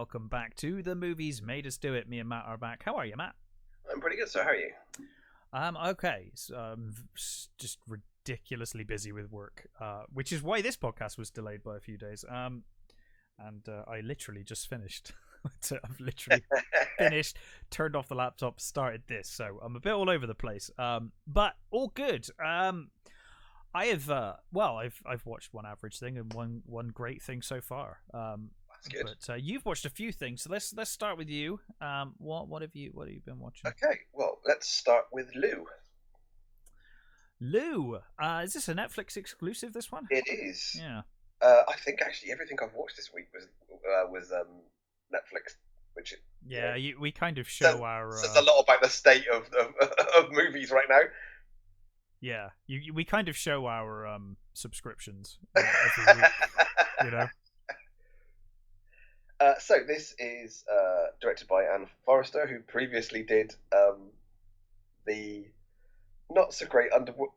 welcome back to The Movies Made Us Do It. Me and Matt are back. How are you, Matt? I'm pretty good, sir. How are you? Okay. So I'm just ridiculously busy with work, which is why this podcast was delayed by a few days. I literally just finished. So I've literally finished, turned off the laptop, started this. So I'm a bit all over the place, but all good. I've watched one average thing and one great thing so far. That's good. But you've watched a few things, so let's start with you. What have you been watching? Okay, well, let's start with Lou. Lou, is this a Netflix exclusive? This one? It is. Yeah. I think actually everything I've watched this week was Netflix, which we kind of show says a lot about the state of movies right now. Yeah, we kind of show our subscriptions every week, you know. So this is directed by Anne Forrester, who previously did the not so great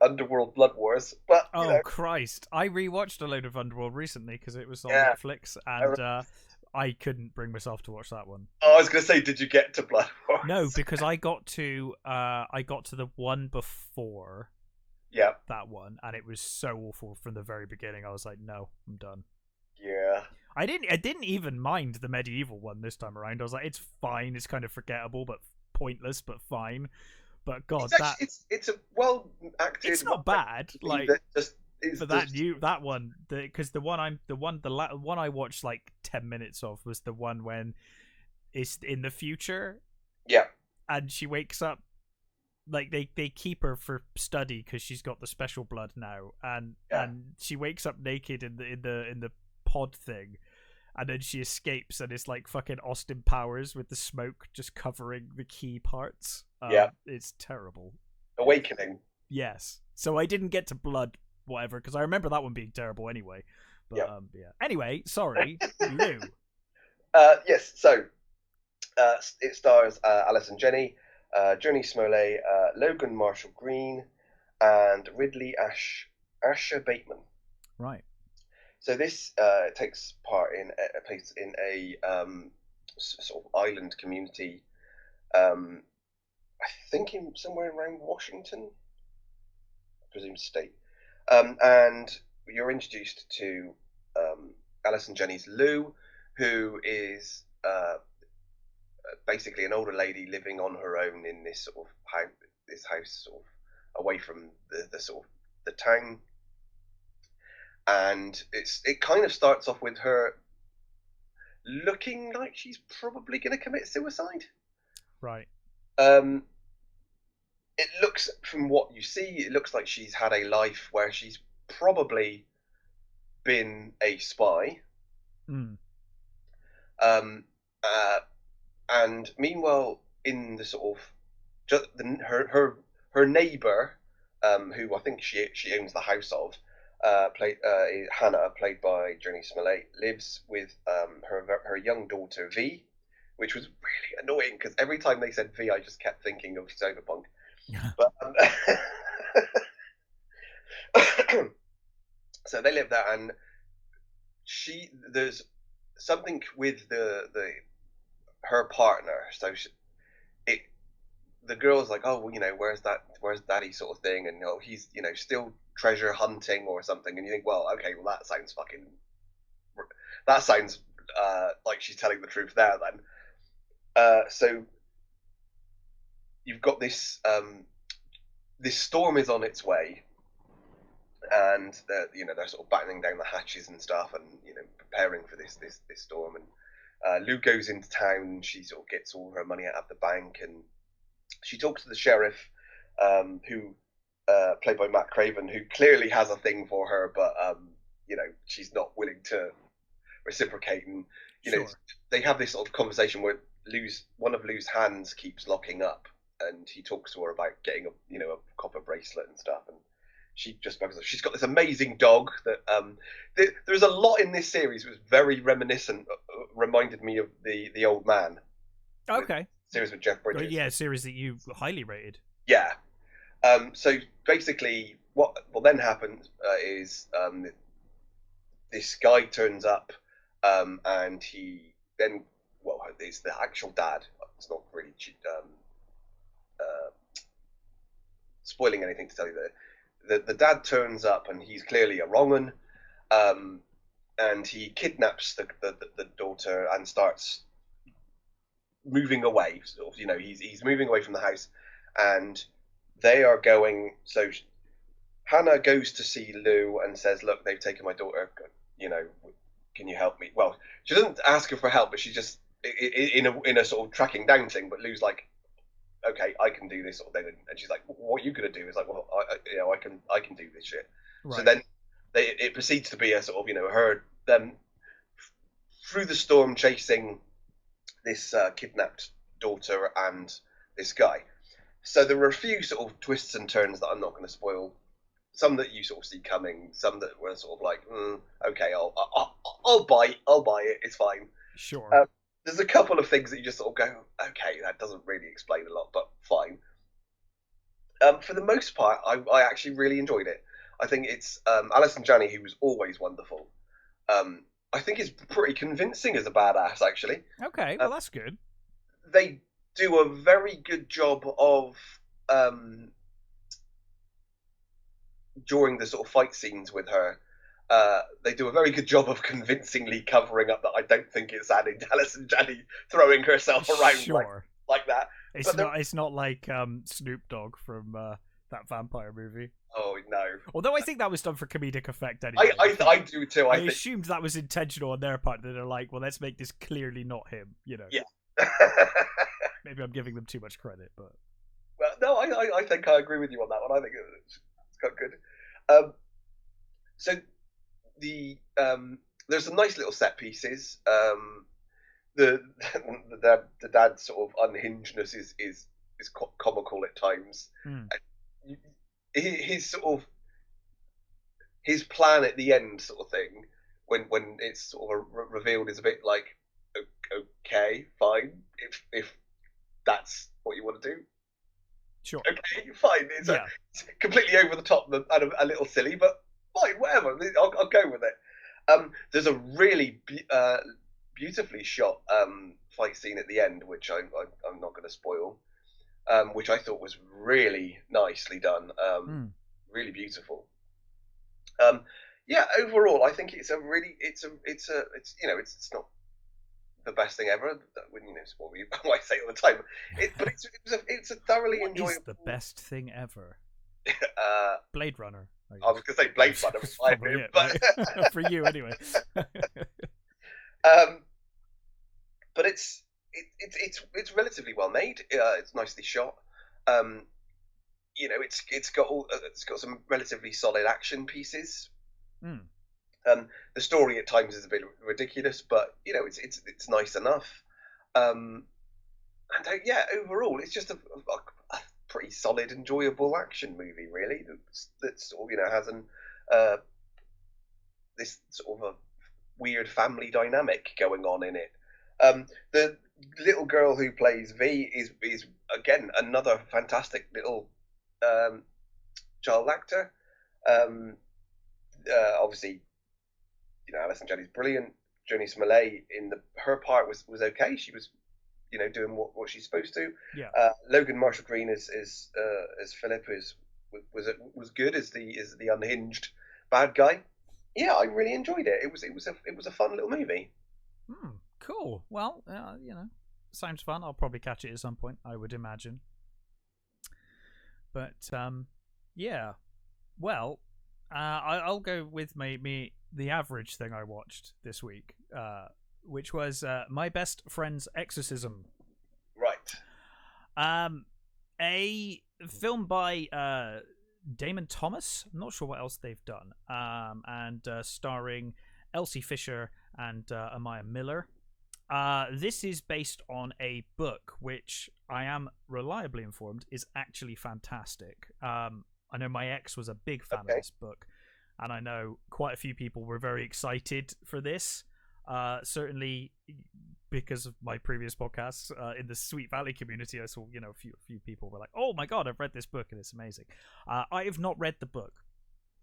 Underworld Blood Wars. But Christ, I rewatched a load of Underworld recently because it was on Netflix, and I couldn't bring myself to watch that one. Oh, I was going to say, did you get to Blood Wars? No, because I got to the one before. Yeah, that one, and it was so awful from the very beginning. I was like, no, I'm done. Yeah, I didn't even mind the medieval one this time around. I was like, it's fine. It's kind of forgettable, but pointless, but fine. But God, it's a well acted. It's not bad. Like that one, because the one I watched like 10 minutes of was the one when it's in the future. Yeah, and she wakes up. Like they keep her for study because she's got the special blood now, and she wakes up naked in the pod thing, and then she escapes, and it's like fucking Austin Powers with the smoke just covering the key parts. It's terrible. Awakening. Yes. So I didn't get to blood whatever because I remember that one being terrible anyway. But Anyway, sorry, Lou. Yes. So it stars Alison Jenny. Journey Smollett, Logan Marshall Green, and Ridley Asher Bateman. Right. So this takes place in a sort of island community. I think somewhere around Washington, I presume state. And you're introduced to Alison Jenny's Lou, who is basically an older lady living on her own in this sort of house sort of away from the sort of the town, and it kind of starts off with her looking like she's probably going to commit suicide. Right. It looks, from what you see, it looks like she's had a life where she's probably been a spy. And meanwhile, in the sort of her neighbour, who I think she owns the house of, Hannah, played by Journey Smollett, lives with her young daughter V, which was really annoying because every time they said V, I just kept thinking of Cyberpunk. But so they live there, and there's something with her partner. So the girl's like, oh, well, where's daddy, sort of thing, and he's still treasure hunting or something, and you think, well, okay, well that sounds like she's telling the truth there then. So you've got this storm is on its way, and they're sort of battening down the hatches and stuff, and preparing for this storm. And Lou goes into town, and she sort of gets all her money out of the bank, and she talks to the sheriff, who played by Matt Craven, who clearly has a thing for her, but she's not willing to reciprocate. And they have this sort of conversation where one of Lou's hands keeps locking up, and he talks to her about getting a copper bracelet and stuff, and she just bugs her. She's got this amazing dog that there's a lot in this series that was very reminiscent, reminded me of the Old Man. Okay. Series with Jeff Bridges. Yeah, a series that you highly rated. Yeah. So basically, what then happens is this guy turns up, and he then well, it's the actual dad. It's not really spoiling anything to tell you that the dad turns up and he's clearly a wrong un, and he kidnaps the daughter and starts moving away. Sort of, he's moving away from the house, and they are going. So Hannah goes to see Lou and says, "Look, they've taken my daughter. Can you help me?" Well, she doesn't ask her for help, but she just in a sort of tracking down thing. But Lou's like, "Okay, I can do this sort of thing," and she's like, "What are you gonna do?" It's like, "Well, I can do this shit." Right. So then it proceeds to be a sort of her them through the storm chasing this kidnapped daughter and this guy. So there were a few sort of twists and turns that I'm not going to spoil. Some that you sort of see coming, some that were sort of like, okay, I'll buy it. It's fine. Sure. There's a couple of things that you just sort of go, okay, that doesn't really explain a lot, but fine. For the most part, I actually really enjoyed it. I think it's Alison Janney, who was always wonderful. I think is pretty convincing as a badass, actually. Okay, well that's good. They do a very good job of during the sort of fight scenes with her. They do a very good job of convincingly covering up that I don't think it's Alison Janney throwing herself around like that. It's not like Snoop Dogg from that vampire movie. Oh no! Although I think that was done for comedic effect anyway. I do too. I assumed that was intentional on their part. That they're like, well, let's make this clearly not him. Yeah. Maybe I'm giving them too much credit, but well, no, I think I agree with you on that one. I think it's quite good. So there's some nice little set pieces. The dad's sort of unhingedness is comical at times. His sort of his plan at the end, sort of thing, when it's sort of revealed, is a bit like, okay, fine, if that's what you want to do, sure, okay, fine. It's completely over the top and a little silly, but fine, whatever. I'll go with it. There's a really beautifully shot fight scene at the end, which I'm not going to spoil. Which I thought was really nicely done, really beautiful. Overall, I think it's not the best thing ever. It's what I say all the time. But it's a thoroughly enjoyable. What is the best thing ever? Blade Runner. I was going to say Blade Runner was fine, but for you anyway. But it's relatively well made. It's nicely shot. It's got some relatively solid action pieces. The story at times is a bit ridiculous, but it's nice enough. Overall, it's just a pretty solid, enjoyable action movie, really. That sort of has this sort of a weird family dynamic going on in it. The little girl who plays V is again another fantastic little child actor. Obviously, Alison Janney's brilliant. Joni Smollett her part was okay. She was doing what she's supposed to. Yeah. Logan Marshall Green as Philip was good as the unhinged bad guy. Yeah, I really enjoyed it. It was a fun little movie. Cool. Well, sounds fun. I'll probably catch it at some point, I would imagine. But yeah. Well, I'll go with the average thing I watched this week, which was My Best Friend's Exorcism. Right. A film by Damon Thomas. I'm not sure what else they've done. And starring Elsie Fisher and Amaya Miller. This is based on a book which I am reliably informed is actually fantastic. I know my ex was a big fan of this book, and I know quite a few people were very excited for this. Certainly because of my previous podcasts in the Sweet Valley community, I saw a few people were like, "Oh my god, I've read this book and it's amazing." I have not read the book,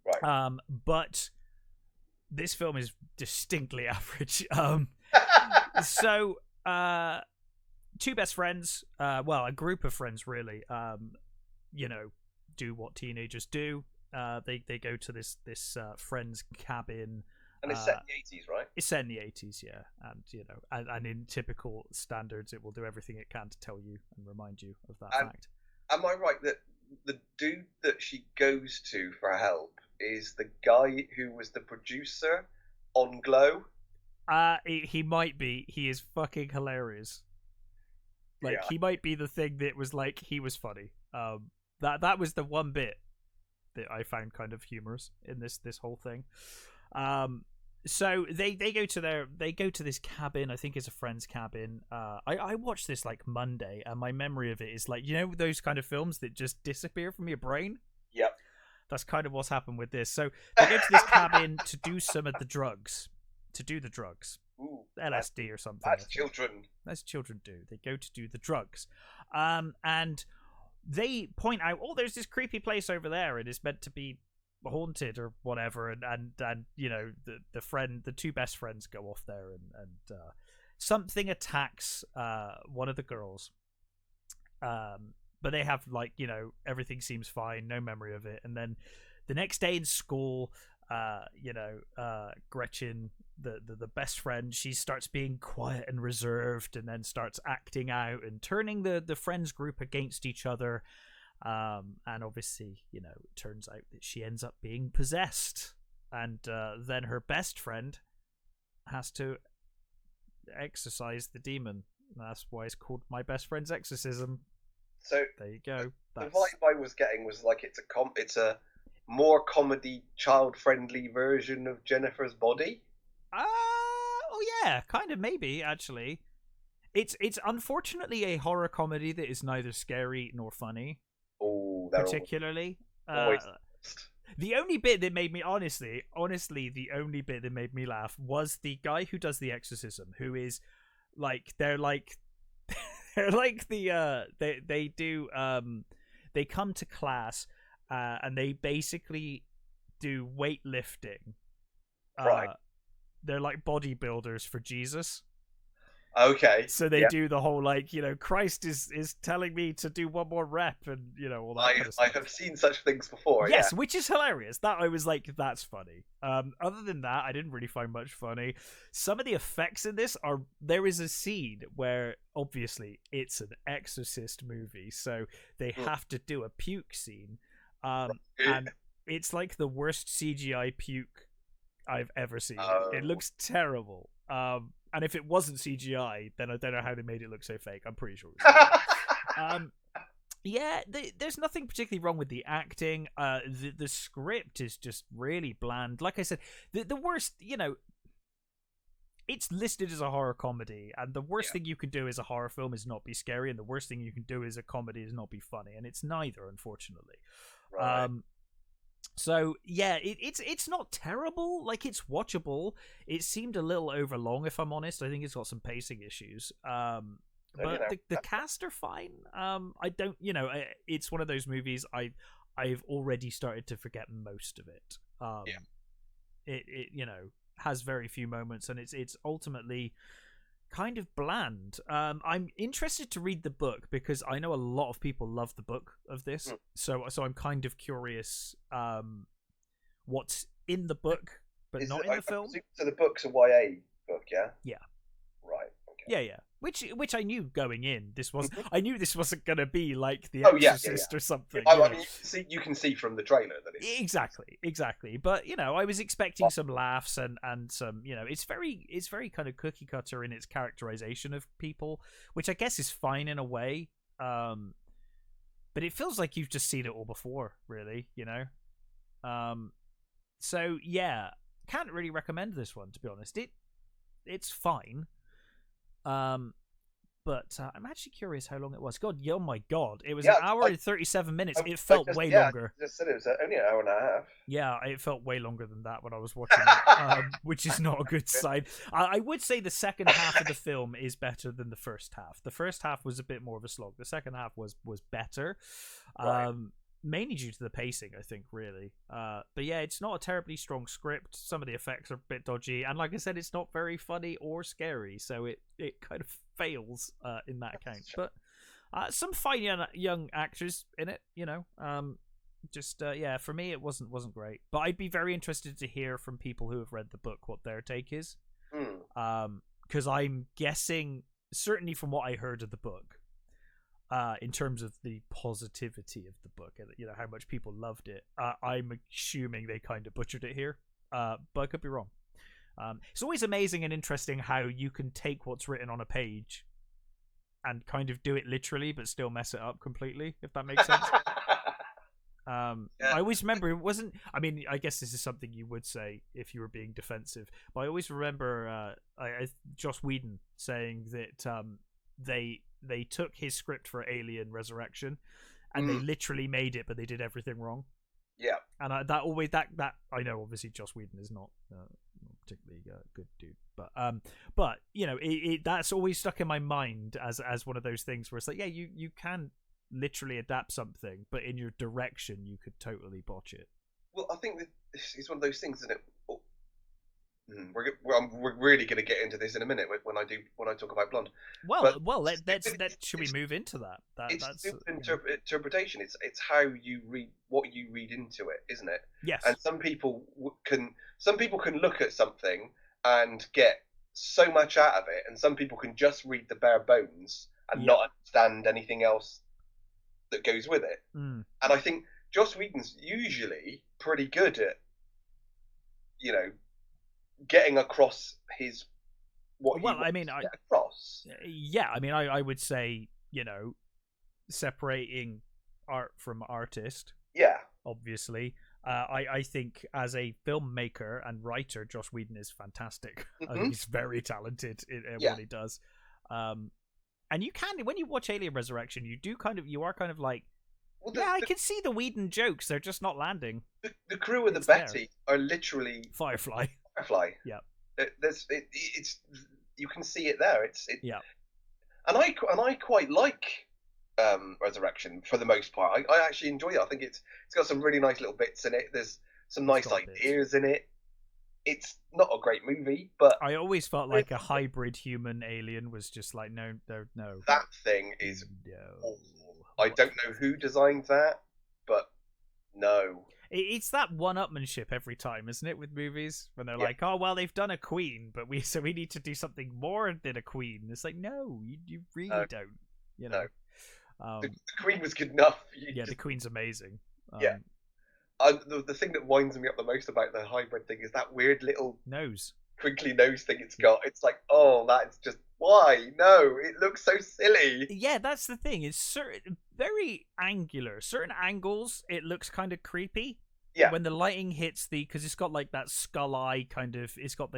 right? But this film is distinctly average. So two best friends, well, a group of friends really, do what teenagers do. They go to this friend's cabin. And it's set in the 80s, right? It's set in the 80s, yeah, and and in typical standards, it will do everything it can to tell you and remind you of that fact. Am I right that the dude that she goes to for help is the guy who was the producer on Glow? He might be. He is fucking hilarious. Like, he might be the thing that was like, he was funny. That was the one bit that I found kind of humorous in this whole thing. So they go to this cabin. I think it's a friend's cabin. I watched this like Monday, and my memory of it is like, those kind of films that just disappear from your brain. Yep. That's kind of what's happened with this. So they go to this cabin to do some of the drugs. Ooh, LSD or something. As children. As children do. They go to do the drugs. And they point out, there's this creepy place over there, and it's meant to be haunted or whatever, and the two best friends go off there, and something attacks one of the girls, but they have everything seems fine, no memory of it. And then the next day in school, Gretchen, the best friend, she starts being quiet and reserved, and then starts acting out and turning the friends group against each other. And obviously, it turns out that she ends up being possessed, and then her best friend has to exorcise the demon. That's why it's called My Best Friend's Exorcism. So there you go. The vibe I was getting was like it's a more comedy, child-friendly version of Jennifer's Body. Yeah, kind of, maybe, actually. It's unfortunately a horror comedy that is neither scary nor funny. Oh, particularly. The only bit that made me honestly, the only bit that made me laugh was the guy who does the exorcism, who is they're like the they come to class, and they basically do weightlifting. Right. They're like bodybuilders for Jesus. Okay. So they do the whole Christ is telling me to do one more rep, and all that kind of stuff. I have seen such things before. Yes, which is hilarious. That I was like, that's funny. Other than that, I didn't really find much funny. Some of the effects in this there is a scene where obviously it's an Exorcist movie, so they have to do a puke scene, and it's like the worst CGI puke I've ever seen. It looks terrible. And if it wasn't CGI, then I don't know how they made it look so fake. I'm pretty sure it was there's nothing particularly wrong with the acting. The script is just really bland. Like I said, the worst, it's listed as a horror comedy, and the worst thing you can do as a horror film is not be scary, and the worst thing you can do as a comedy is not be funny, and it's neither, unfortunately. Right. So yeah, it's not terrible. Like, it's watchable. It seemed a little overlong, if I'm honest. I think it's got some pacing issues. But the cast are fine. I don't, it's one of those movies I've already started to forget most of it. It has very few moments, and it's ultimately kind of bland. I'm interested to read the book, because I know a lot of people love the book of this. So I'm kind of curious what's in the book but not in the film. So the book's a YA book, yeah? Yeah. Right. Okay. Yeah. Which I knew going in. I knew this wasn't going to be like The Exorcist or something. I mean, you can see from the trailer that it's exactly. But I was expecting some laughs and some. It's very kind of cookie cutter in its characterization of people, which I guess is fine in a way. But it feels like you've just seen it all before, really. So yeah, can't really recommend this one, to be honest. It's fine. But I'm actually curious how long it was. God, oh my God, it was an hour and 37 minutes. It felt way longer. I just said it was only an hour and a half. Yeah, it felt way longer than that when I was watching it, which is not a good sign. I would say the second half of the film is better than the first half. The first half was a bit more of a slog. The second half was better. Right. Mainly due to the pacing, I think, really. But yeah, it's not a terribly strong script. Some of the effects are a bit dodgy, and like I said, it's not very funny or scary, so it kind of fails in that account. But some fine young actors in it, you know. Yeah, for me it wasn't great. But I'd be very interested to hear from people who have read the book what their take is. Because I'm guessing, certainly from what I heard of the book, in terms of the positivity of the book, you know, how much people loved it, I'm assuming they kind of butchered it here, but I could be wrong. It's always amazing and interesting how you can take what's written on a page and kind of do it literally but still mess it up completely, if that makes sense. I always remember it wasn't, I mean, I guess this is something you would say if you were being defensive, but I always remember Joss Whedon saying that they took his script for Alien Resurrection and they literally made it, but they did everything wrong. Yeah. And that I know obviously Joss Whedon is not particularly good dude, but you know, that's always stuck in my mind as one of those things where it's like, yeah, you can literally adapt something, but in your direction you could totally botch it. Well, I think that it's one of those things, isn't it? We're really going to get into this in a minute when I talk about Blonde. Should we move into that? That's interpretation. It's how you read, what you read into it, isn't it? Yes. And some people can look at something and get so much out of it, and some people can just read the bare bones and not understand anything else that goes with it. And I think Joss Whedon's usually pretty good at, you know, getting across his across. Yeah, I mean, I would say, you know, separating art from artist. Yeah, obviously. I think as a filmmaker and writer, Joss Whedon is fantastic. I think he's very talented in what he does. And you can, when you watch Alien Resurrection, you are kind of like, I can see the Whedon jokes. They're just not landing. The crew of the Betty are literally Firefly. Yeah. It's you can see it there. Yeah. And I quite like Resurrection for the most part. I actually enjoy it. I think it's got some really nice little bits in it. There's some nice ideas in it. It's not a great movie, but I always felt like a hybrid human alien was just like, no. That thing is awful. I don't know who designed that, but no. It's that one-upmanship every time, isn't it, with movies? When they're like, oh, well, they've done a queen, but we need to do something more than a queen. It's like, no, you really don't. You know? No. The queen was good enough. The queen's amazing. The thing that winds me up the most about the hybrid thing is that weird little nose, crinkly nose thing it's got. It's like, oh, that's just, why? No, it looks so silly. Yeah, that's the thing. It's very angular. Certain angles, it looks kind of creepy. Yeah. When the lighting hits because it's got like that skull eye kind of. It's got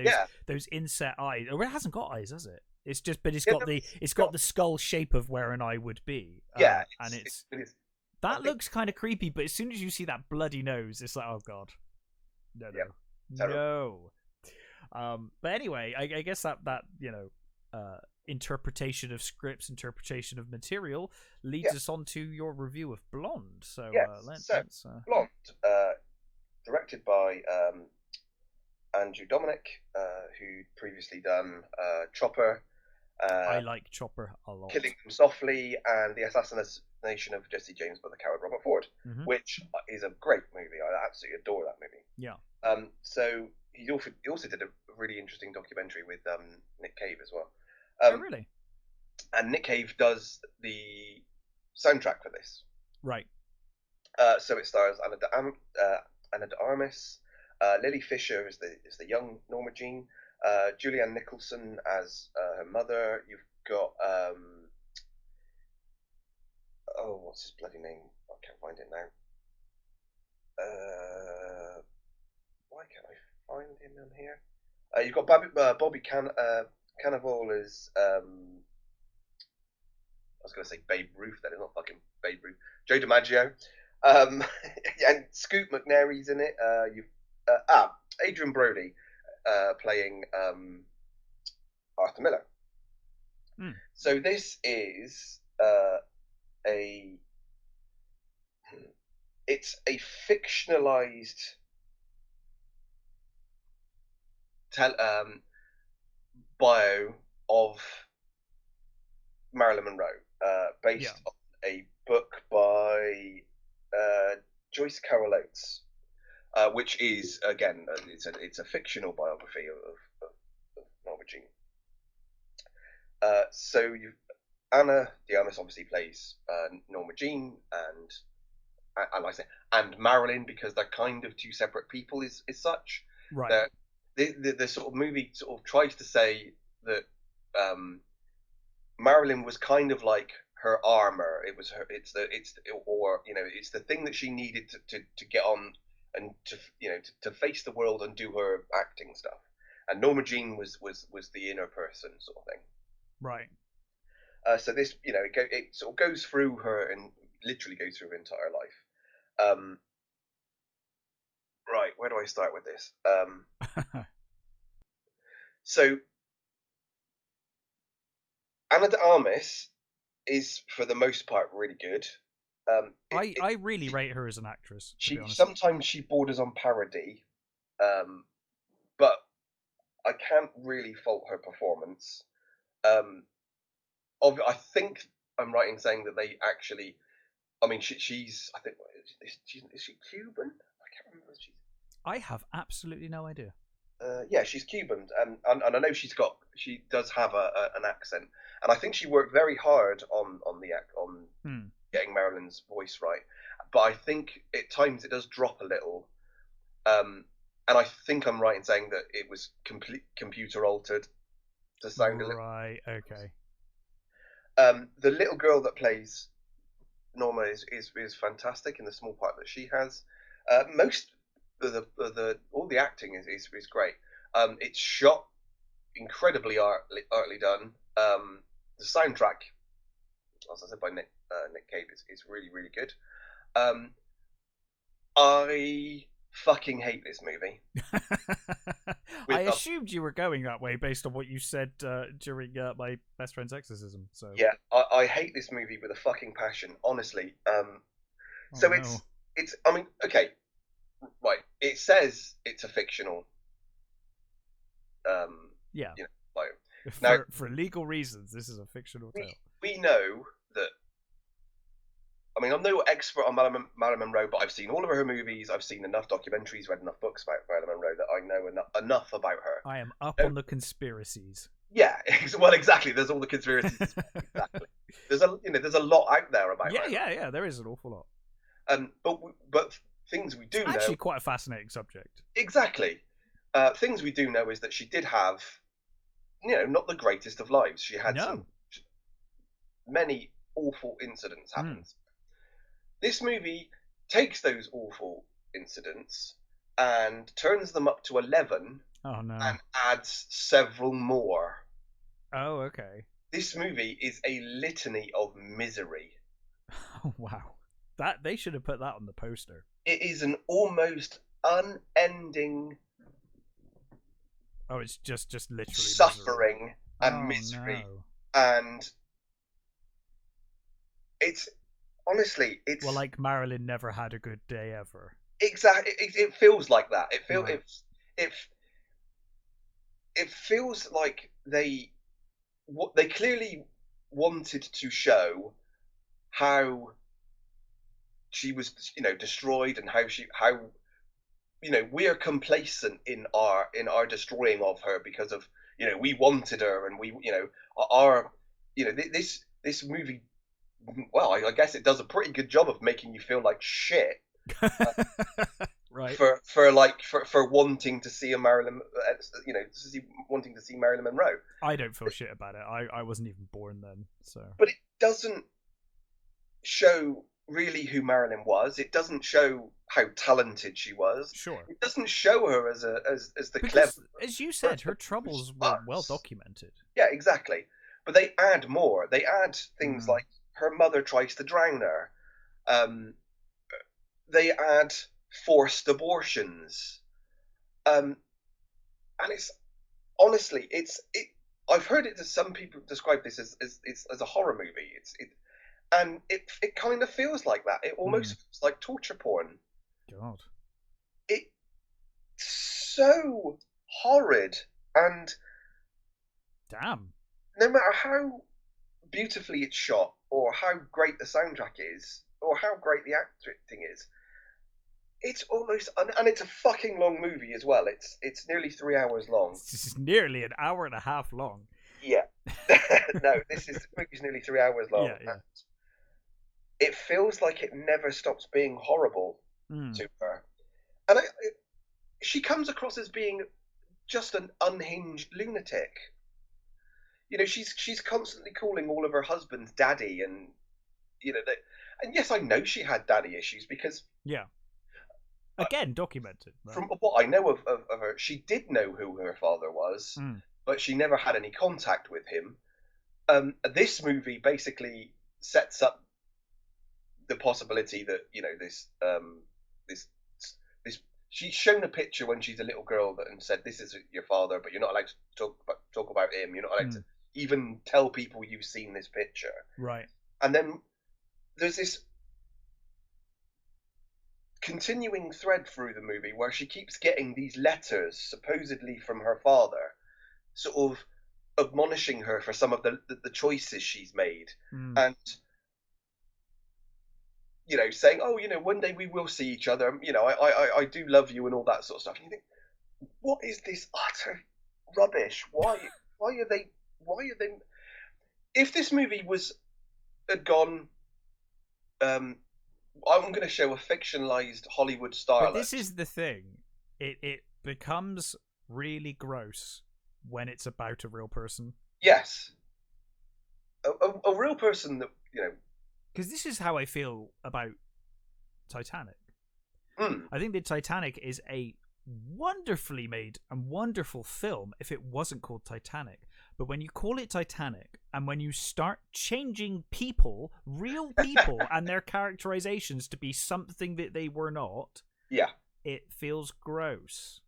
those inset eyes. Or it hasn't got eyes, has it? It's just, but it's got the skull shape of where an eye would be. And that looks kind of creepy. But as soon as you see that bloody nose, it's like, oh god, no. But anyway, I guess that you know, interpretation of scripts, interpretation of material leads us on to your review of Blonde. So let's Blonde, directed by Andrew Dominic, who'd previously done Chopper. I like Chopper a lot. Killing Them Softly and The Assassination of Jesse James by the Coward Robert Ford, which is a great movie. I absolutely adore that movie. Yeah. So he also did a really interesting documentary with Nick Cave as well. Oh, really? And Nick Cave does the soundtrack for this. Right. So it stars Anna de Armas, Lily Fisher is the young Norma Jean, Julianne Nicholson as her mother. You've got what's his bloody name? I can't find it now. Why can't I find him on here? You've got Bobby Cannavale as I was going to say Babe Ruth. That is not fucking Babe Ruth. Joe DiMaggio, and Scoot McNairy's in it. Adrian Brody playing Arthur Miller. So this is it's a fictionalized bio of Marilyn Monroe, based on a book by Joyce Carol Oates, which is again it's a fictional biography of Norma Jean. So you've Anna de Armas obviously plays Norma Jean, and like I say, and Marilyn, because they're kind of two separate people. Is such Right. The sort of movie sort of tries to say that Marilyn was kind of like her armor. It was her. It's the thing that she needed to get on and to face the world and do her acting stuff. And Norma Jean was the inner person sort of thing. Right. So this, it sort of goes through her and literally goes through her entire life. Right, where do I start with this? So Anna de Armas is, for the most part, really good. I really rate her as an actress. Sometimes she borders on parody, but I can't really fault her performance. I think I'm right in saying that they actually. I mean, she's. I think is she Cuban? I can't remember. I have absolutely no idea. Yeah, she's Cuban, and I know she does have an accent, and I think she worked very hard on getting Marilyn's voice right. But I think at times it does drop a little, and I think I'm right in saying that it was computer altered to sound a little. Right. Okay. The little girl that plays Norma is fantastic in the small part that she has. Most all the acting is great. It's shot incredibly artly done. The soundtrack, as I said, by Nick Cave is really, really good. I fucking hate this movie. I assumed you were going that way based on what you said during my best friend's exorcism. So yeah, I hate this movie with a fucking passion, honestly. So no. it's. I mean, okay, right. It says it's a fictional. Yeah. For legal reasons, this is a fictional tale. We know that. I mean, I'm no expert on Marilyn Monroe, but I've seen all of her movies. I've seen enough documentaries, read enough books about Marilyn Monroe that I know enough about her. I am up on the conspiracies. Yeah, well, exactly. There's all the conspiracies. Exactly. There's a lot out there about her. Yeah. There is an awful lot. But things we do know. Actually, quite a fascinating subject. Exactly. Things we do know is that she did have, not the greatest of lives. She had many awful incidents happen. This movie takes those awful incidents and turns them up to 11. Oh no! And adds several more. Oh, okay. This movie is a litany of misery. Oh, wow. That they should have put that on the poster. It is an almost unending. Oh, it's just literally suffering and misery, no. And it's honestly, it's like Marilyn never had a good day ever. Exactly, it feels like that. It feels it feels like they clearly wanted to show how she was, destroyed, and how we are complacent in our destroying of her because of we wanted her, and we this movie. Well, I guess it does a pretty good job of making you feel like shit. Right. For wanting to see a Marilyn, wanting to see Marilyn Monroe. I don't feel shit about it. I wasn't even born then, so. But it doesn't show really who Marilyn was. It doesn't show how talented she was. Sure. It doesn't show her as the because, clever. As you said, her troubles were well documented. Yeah, exactly. But they add more. They add things like her mother tries to drown her. They add forced abortions, and it's honestly, I've heard it. Some people describe this as a horror movie. It kind of feels like that. It almost feels like torture porn. God, it's so horrid, and damn. No matter how beautifully it's shot, or how great the soundtrack is, or how great the acting is. It's almost, and it's a fucking long movie as well. It's nearly 3 hours long. This is nearly an hour and a half long. Yeah. No, the movie's nearly 3 hours long. Yeah, yeah. It feels like it never stops being horrible Mm. to her, and she comes across as being just an unhinged lunatic. You know, she's constantly calling all of her husbands daddy, and you know that. And yes, I know she had daddy issues because Yeah. Again, documented. Right? From what I know of her, she did know who her father was, but she never had any contact with him. This movie basically sets up the possibility that, you know, this she's shown a picture when she's a little girl and said, "This is your father, but you're not allowed to talk about him. You're not allowed to even tell people you've seen this picture." Right. And then there's this continuing thread through the movie where she keeps getting these letters, supposedly from her father, sort of admonishing her for some of the choices she's made, and you know, saying, "Oh, you know, one day we will see each other. You know, I do love you," and all that sort of stuff. And you think, what is this utter rubbish? Why are they? Why are they? If this movie had gone, I'm going to show a fictionalized Hollywood starlet. But this is the thing. It becomes really gross when it's about a real person. Yes. A real person that, you know. Because this is how I feel about Titanic. Mm. I think that Titanic is a wonderfully made and wonderful film if it wasn't called Titanic. But when you call it Titanic and when you start changing people, real people, and their characterizations to be something that they were not, yeah, it feels gross.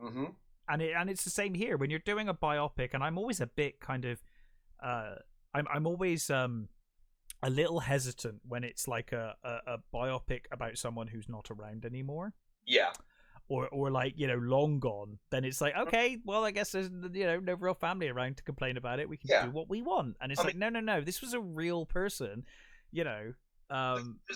Mm-hmm. And it's the same here when you're doing a biopic. And I'm always a bit kind of, I'm always a little hesitant when it's like a biopic about someone who's not around anymore. Yeah. Or like, you know, long gone. Then it's like, okay, well, I guess there's, you know, no real family around to complain about it. We can do what we want. And it's I mean, no, this was a real person, you know.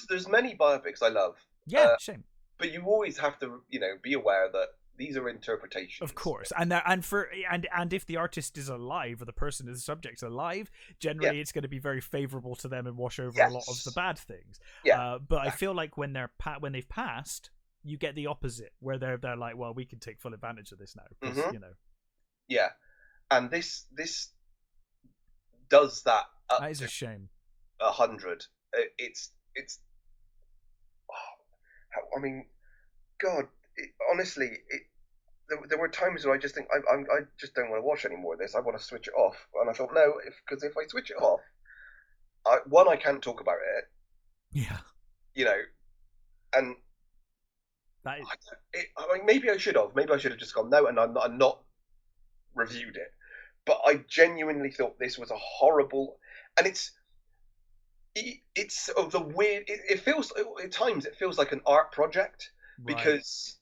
There's many biopics I love. Yeah, shame. But you always have to, you know, be aware that these are interpretations. Of course, and if the artist is alive or the person is the subject is alive, generally it's going to be very favourable to them and wash over a lot of the bad things. Yeah, but I feel like when they've passed, you get the opposite, where they're like, well, we can take full advantage of this now, because you know. Yeah, and this does that. That is a shame. 100. It's. I mean, God. Honestly, there were times where I just think I just don't want to watch any more of this. I want to switch it off. And I thought, no, because if I switch it off, I can't talk about it. Yeah. You know, and that is... I mean, maybe I should have. Maybe I should have just gone no, and I'm not reviewed it. But I genuinely thought this was a horrible, and it's of the weird. It feels at times it feels like an art project because.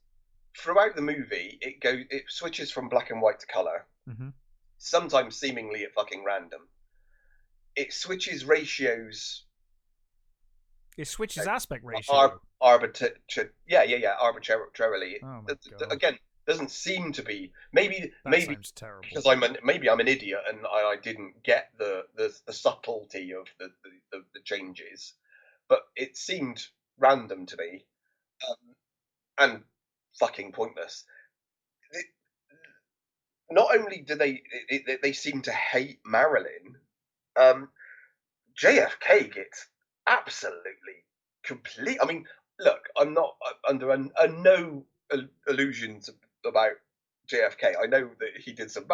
Throughout the movie, it switches from black and white to color. Mm-hmm. Sometimes seemingly at fucking random. It switches ratios. It switches aspect ratio. Arbitrarily. Oh my God. Again, doesn't seem to be. Maybe sounds terrible. Because I'm an idiot and I didn't get the subtlety of the changes, but it seemed random to me, and fucking pointless. Not only do they seem to hate Marilyn, JFK gets absolutely complete. I mean, look, I'm not under no illusions about JFK. I know that he did some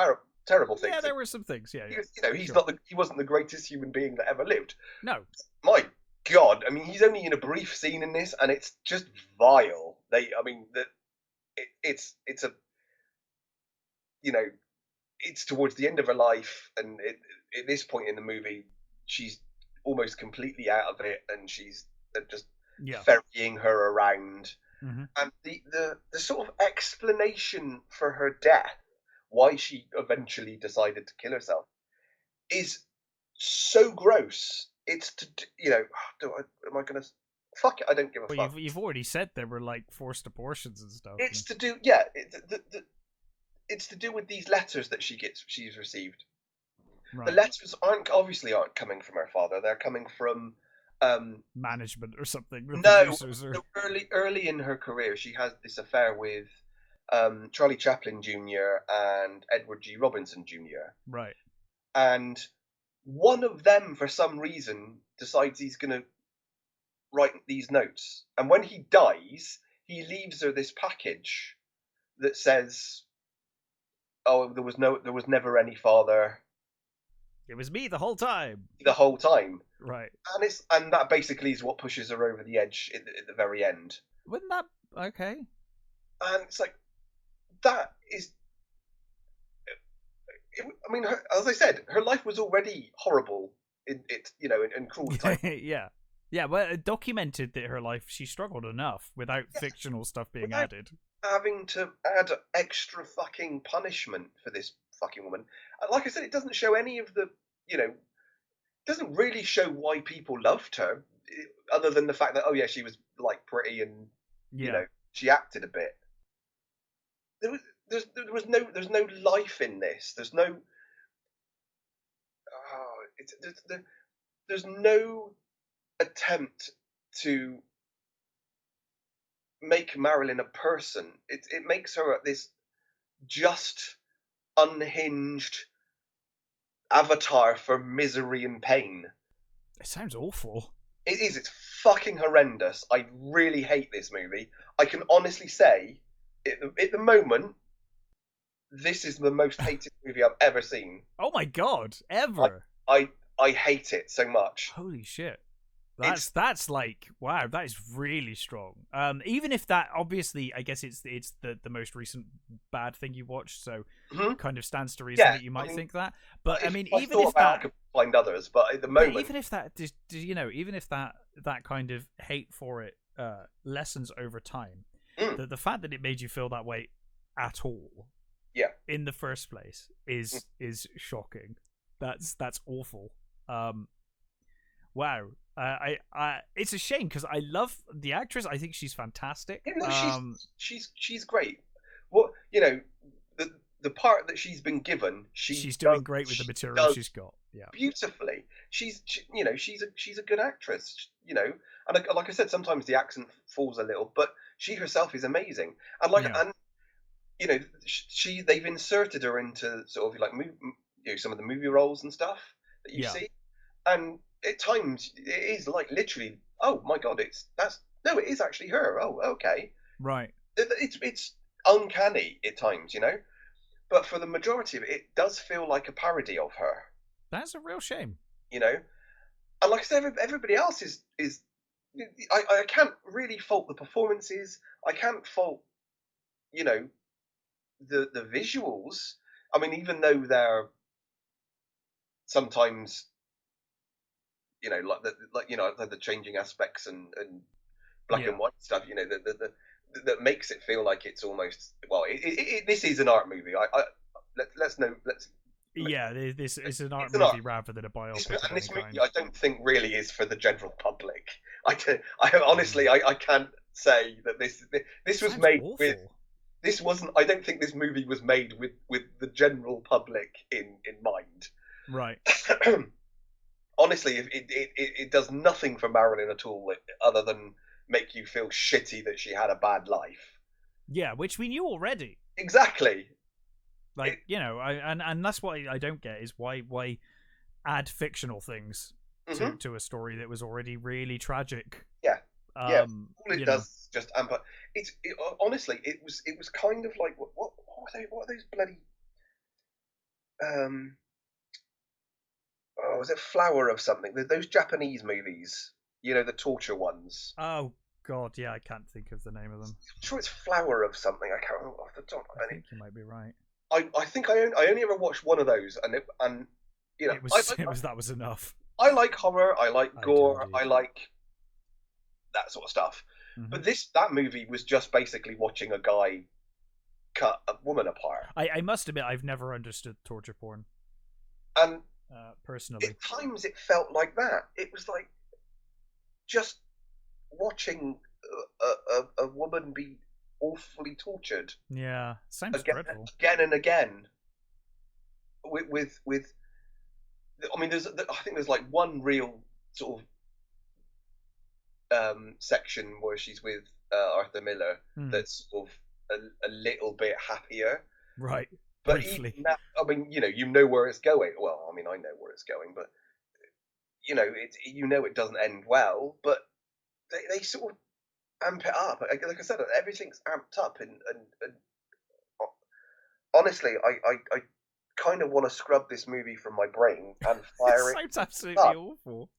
terrible things. Yeah, there were some things. Yeah, you know, he wasn't the greatest human being that ever lived. No, my God, I mean, he's only in a brief scene in this, and it's just vile. It's a, you know, it's towards the end of her life, and at this point in the movie, she's almost completely out of it, and she's just ferrying her around. Mm-hmm. And the sort of explanation for her death, why she eventually decided to kill herself, is so gross. It's to am I gonna fuck it? I don't give a Well, fuck. you've already said there were like forced abortions and stuff. It's And... to do it's to do with these letters that she's received. Right. The letters aren't coming from her father. They're coming from management or something. No, early in her career, she has this affair with Charlie Chaplin Jr. and Edward G. Robinson Jr. Right. And one of them, for some reason, decides he's going to write these notes. And when he dies, he leaves her this package that says, "Oh, there was never any father. It was me the whole time." The whole time. Right. And that basically is what pushes her over the edge at the very end. Wouldn't that okay? And it's like that is. I mean, as I said, her life was already horrible and cruel. Yeah. Well, it documented that her life, she struggled enough without fictional stuff being added. Having to add extra fucking punishment for this fucking woman. Like I said, it doesn't show any of the, doesn't really show why people loved her, other than the fact that, oh yeah, she was like pretty and, she acted a bit. There's no life in this. There's no, there's no attempt to make Marilyn a person. It makes her this just unhinged avatar for misery and pain. It sounds awful. It is. It's fucking horrendous. I really hate this movie. I can honestly say, at the moment, this is the most hated movie I've ever seen. Oh my god, ever. I hate it so much. Holy shit. That's like, wow, that is really strong. Even if that, obviously, I guess it's the most recent bad thing you watched, so kind of stands to reason that you might think that. But I mean, even if that, I could find others, but at the moment, even if that, even if that kind of hate for it lessens over time, the fact that it made you feel that way at all, in the first place, is shocking. That's awful. Wow. It's a shame because I love the actress. I think she's fantastic. She's great. What the part that she's been given, she's doing great with the material she's got. Yeah, beautifully. She's a good actress. And like I said, sometimes the accent falls a little, but she herself is amazing. And they've inserted her into sort of like some of the movie roles and stuff that you see, and at times it is like literally, oh my god, it is actually her. Oh, okay, right. It's uncanny at times, but for the majority of it, it does feel like a parody of her. That's a real shame, and like I said, everybody else is. I can't really fault the performances. I can't fault, the visuals. I mean, even though they're sometimes, like the changing aspects and black and white stuff, that makes it feel like it's almost, well, this is an art movie. This is an art movie rather than a biopic. And this movie, I don't think really is for the general public. Honestly, I can't say that this was made awful. This wasn't. I don't think this movie was made with the general public in mind. Right. Honestly, it does nothing for Marilyn at all, other than make you feel shitty that she had a bad life. Yeah, which we knew already. Exactly. Like, and that's what I don't get is why add fictional things to a story that was already really tragic. Yeah. All it does is just amp up. Honestly, it was kind of like what are those bloody was it Flower of something? Those Japanese movies, the torture ones. Oh god, yeah, I can't think of the name of them. I'm sure it's Flower of something. I can't remember off the top. I think you might be right. I think I only ever watched one of those, and that was enough. I like horror. I like gore. I like that sort of stuff. Mm-hmm. But that movie was just basically watching a guy cut a woman apart. I must admit, I've never understood torture porn. And personally. At times it felt like that. It was like just watching a woman be awfully tortured. Yeah, sounds dreadful. Again and again. With I mean, I think there's like one real sort of section where she's with Arthur Miller that's sort of a little bit happier. Right. But briefly. even that, I mean, you know where it's going. Well, I mean, I know where it's going, but it doesn't end well. But they sort of amp it up. Like I said, everything's amped up, and honestly, I kind of want to scrub this movie from my brain and fire it. Sounds absolutely awful.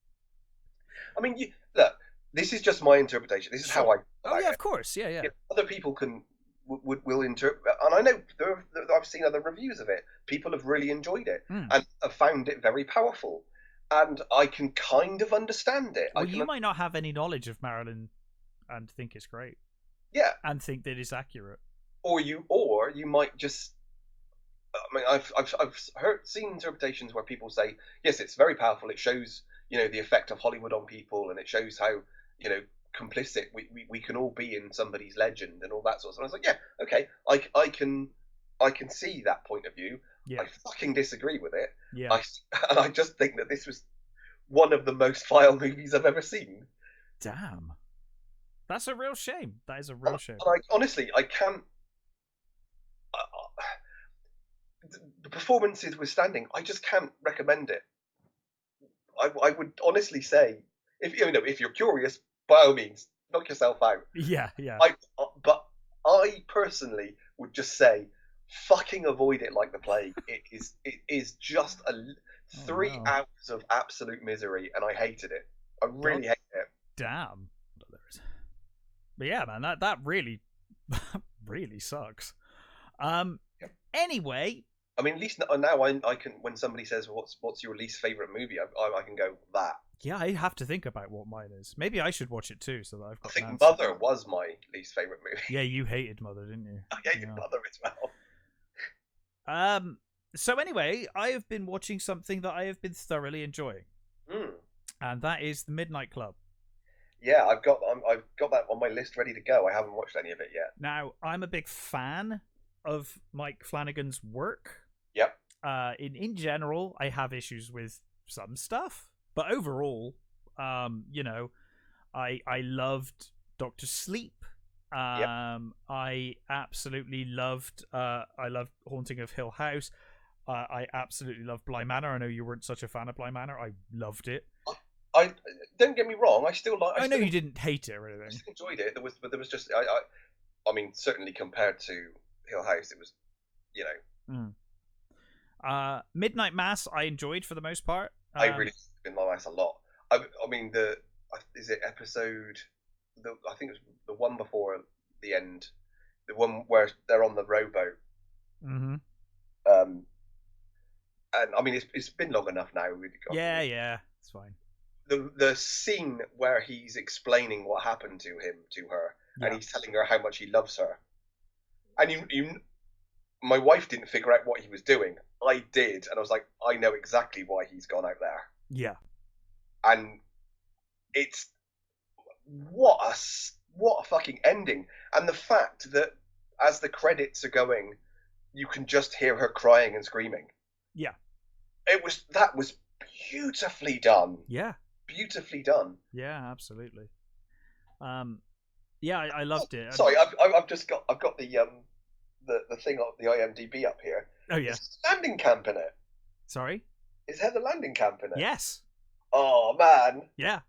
I mean, look, this is just my interpretation. This is how I. Oh yeah, of course, yeah. Other people will interpret, and I know I've seen other reviews of it. People have really enjoyed it and have found it very powerful, and I can kind of understand it. Well, you might not have any knowledge of Marilyn and think it's great. Yeah, and think that it's accurate. Or you might just. I mean, I've seen interpretations where people say, yes, it's very powerful. It shows the effect of Hollywood on people, and it shows how complicit we can all be in somebody's legend and all that sort of stuff. I was like, yeah, okay, I can see that point of view. Yeah. I fucking disagree with it. Yeah. And I just think that this was one of the most vile movies I've ever seen. Damn. That's a real shame. That is a real shame. Honestly, I can't. The performances withstanding, I just can't recommend it. I would honestly say, if you're curious, by all means, knock yourself out. Yeah. But I personally would just say, fucking avoid it like the plague. It is just 3 hours of absolute misery, and I hated it. I really hated it. Damn. But yeah, man, that really, really sucks. Anyway. I mean, at least now I can. When somebody says, "What's your least favorite movie?" I can go that. Yeah, I have to think about what mine is. Maybe I should watch it too, so that I've got. I think Mother was my least favorite movie. Yeah, you hated Mother, didn't you? I hated Mother as well. So anyway, I have been watching something that I have been thoroughly enjoying, and that is The Midnight Club. Yeah, I've got that on my list ready to go. I haven't watched any of it yet. Now, I'm a big fan of Mike Flanagan's work. Yep. In general, I have issues with some stuff, but overall, I loved Doctor Sleep. Yep. I absolutely loved. I loved Haunting of Hill House. I absolutely loved Bly Manor. I know you weren't such a fan of Bly Manor. I loved it. I don't get me wrong. I still like. I know you didn't hate it or anything. I still enjoyed it. There was just. I mean, certainly compared to Hill House, it was, Midnight Mass I enjoyed for the most part. I really enjoyed Midnight Mass a lot. I mean, is it episode? I think it was the one before the end, the one where they're on the rowboat. Mm-hmm. And I mean, it's been long enough now. Yeah, it's fine. The scene where he's explaining what happened to her, and he's telling her how much he loves her, and my wife didn't figure out what he was doing. I did, and I was like, I know exactly why he's gone out there. Yeah, and it's what a fucking ending, and the fact that as the credits are going, you can just hear her crying and screaming. Yeah, that was beautifully done. Yeah, beautifully done. Yeah, absolutely. Yeah, I loved it. Sorry, I've got the thing of the IMDb up here. Oh yeah, is Landing Camp in it? Sorry, is Heather Landing Camp in it? Yes. Oh man. Yeah,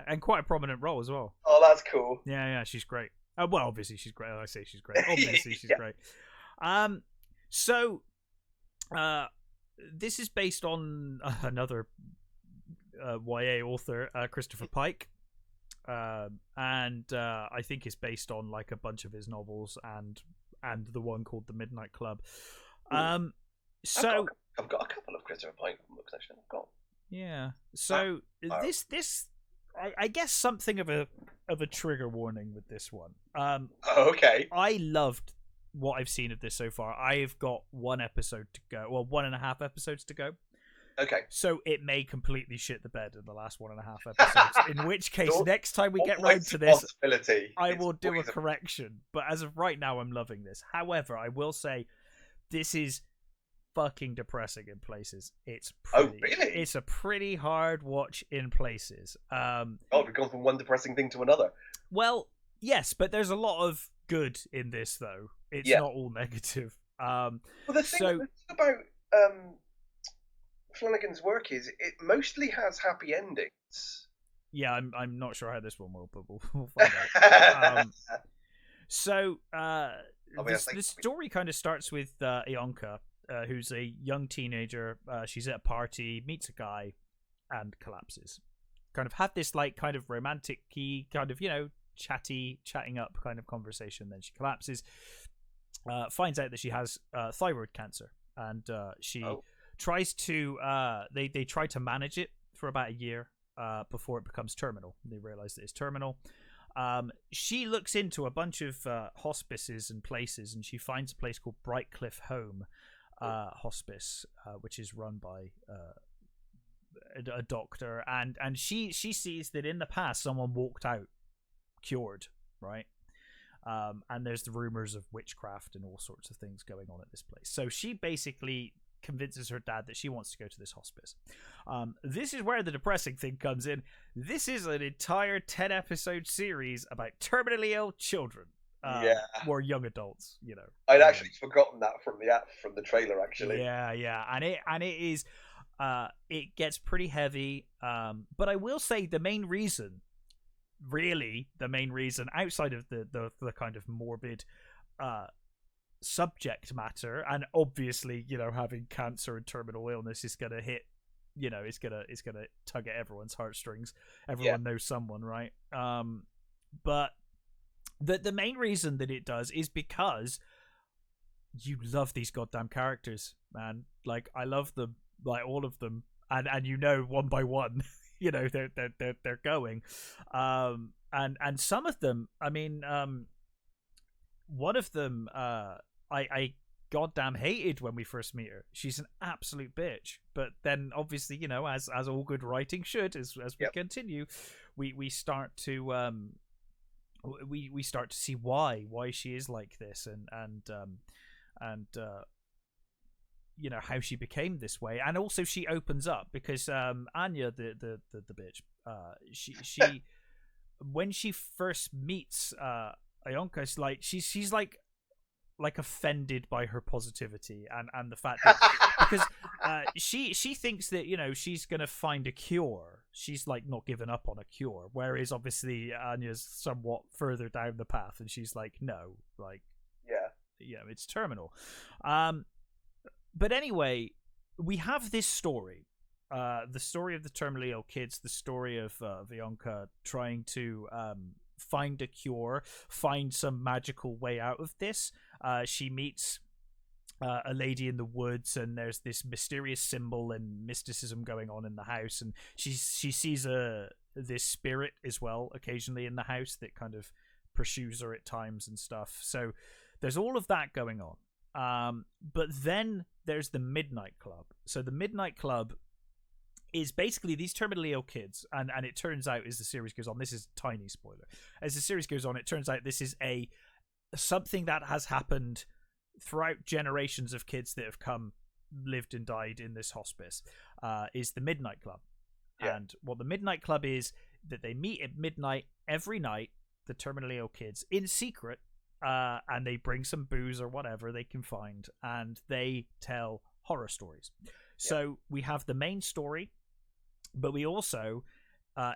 and quite a prominent role as well. Oh, that's cool. Yeah, she's great. Well, obviously she's great. I say she's great. Obviously she's great. So, this is based on another YA author, Christopher Pike. And I think it's based on like a bunch of his novels and the one called The Midnight Club. So I've got a couple of Christopher Pike books actually. I've got. Yeah. So this I guess something of a trigger warning with this one. Okay. I loved what I've seen of this so far. I've got 1 episode to go. Well, 1.5 episodes to go. Okay. So it may completely shit the bed in the last 1.5 episodes. In which case, next time we get round to this, I will do a correction. But as of right now, I'm loving this. However, I will say this is fucking depressing in places. It's pretty, really? It's a pretty hard watch in places. We've gone from one depressing thing to another. Well, yes, but there's a lot of good in this, though. It's not all negative. Well, the thing about Flanagan's work is it mostly has happy endings. Yeah, I'm not sure how this one will, but we'll find out. The story kind of starts with Ionka, who's a young teenager. She's at a party, meets a guy, and collapses. Kind of had this like kind of romantic-y kind of, chatting up kind of conversation. Then she collapses. Finds out that she has thyroid cancer, and she tries to they try to manage it for about a year before it becomes terminal. They realize that it's terminal. She looks into a bunch of hospices and places, and she finds a place called Brightcliff Home Hospice, which is run by a doctor, and she sees that in the past someone walked out cured, right? And there's the rumors of witchcraft and all sorts of things going on at this place. So she basically convinces her dad that she wants to go to this hospice. This is where the depressing thing comes in. This is an entire 10-episode series about terminally ill children. Or young adults, I'd actually forgotten that from the trailer, actually. Yeah, and it is it gets pretty heavy. But I will say the main reason outside of the kind of morbid subject matter, and obviously having cancer and terminal illness is gonna hit, it's gonna tug at everyone's heartstrings. Everyone knows someone, right? But the main reason that it does is because you love these goddamn characters, man. Like, I love them, like all of them, and one by one they're going, and some of them, I mean, one of them I goddamn hated when we first meet her. She's an absolute bitch, but then obviously as all good writing should, as we continue, we start to we start to see why she is like this, and how she became this way. And also she opens up because Anya, the bitch, she when she first meets Ionka, like she's like offended by her positivity and the fact that because she thinks that she's gonna find a cure. She's like not given up on a cure, whereas obviously Anya's somewhat further down the path, and she's like, no, like it's terminal. But anyway, we have this story, the story of the terminally ill kids, the story of Ionka trying to find a cure, find some magical way out of this. She meets a lady in the woods, and there's this mysterious symbol and mysticism going on in the house, and she sees this spirit as well occasionally in the house that kind of pursues her at times and stuff. So there's all of that going on. But then there's the Midnight Club. So the Midnight Club is basically these terminally ill kids, and it turns out as the series goes on, this is a tiny spoiler, as the series goes on, it turns out this is something that has happened throughout generations of kids that have lived and died in this hospice, is the Midnight Club. And what the Midnight Club is, that they meet at midnight every night, the terminally ill kids, in secret, and they bring some booze or whatever they can find, and they tell horror stories. So we have the main story, but we also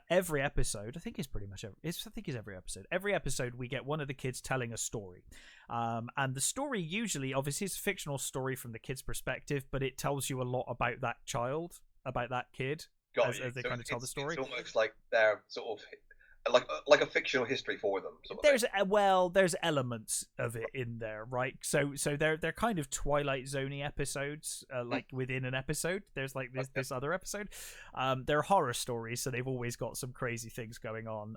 every episode, I think it's pretty much every episode. Every episode we get one of the kids telling a story, and the story usually, obviously, is a fictional story from the kid's perspective, but it tells you a lot about that child, about that kid, as they kind of tell the story. It's almost like they're sort of like a fictional history for them. There's elements of it in there, right? So they're kind of Twilight Zoney episodes, like within an episode. There's like this other episode. They're horror stories, so they've always got some crazy things going on.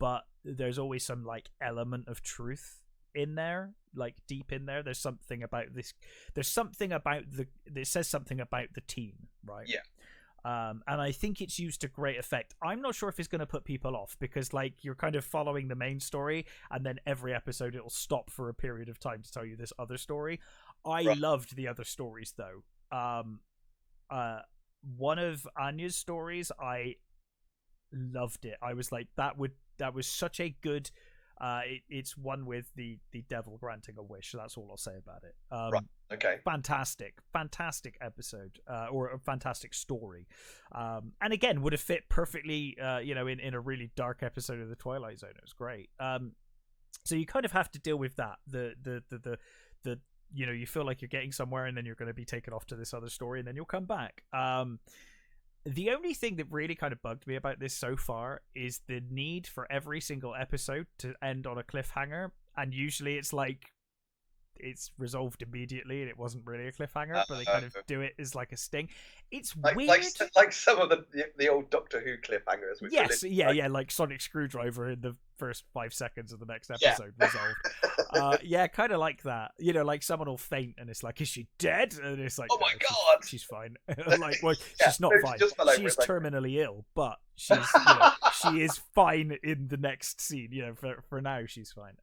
But there's always some like element of truth in there, like deep in there. There's something about this. There's something about it says something about the team, right? Yeah. And I think it's used to great effect. I'm not sure if it's going to put people off because, like, you're kind of following the main story, and then every episode it'll stop for a period of time to tell you this other story. I loved the other stories though. One of Anya's stories, I loved it. I was like, that was such a good. It's one with the devil granting a wish. So that's all I'll say about it. Right. Okay. Fantastic episode, or a fantastic story, and again would have fit perfectly, in a really dark episode of the Twilight Zone. It was great. So you kind of have to deal with that. The you feel like you're getting somewhere, and then you're going to be taken off to this other story, and then you'll come back. The only thing that really kind of bugged me about this so far is the need for every single episode to end on a cliffhanger, and usually it's like it's resolved immediately and it wasn't really a cliffhanger, but they kind of do it as like a sting. It's weird, like some of the old Doctor Who cliffhangers. Which like Sonic Screwdriver in the first 5 seconds of the next episode resolved. Kind of like that. Like someone will faint and it's like, is she dead? And it's like, oh my god, she's fine. Like, well, she's not fine. She's terminally ill, but she's she is fine in the next scene. For now she's fine.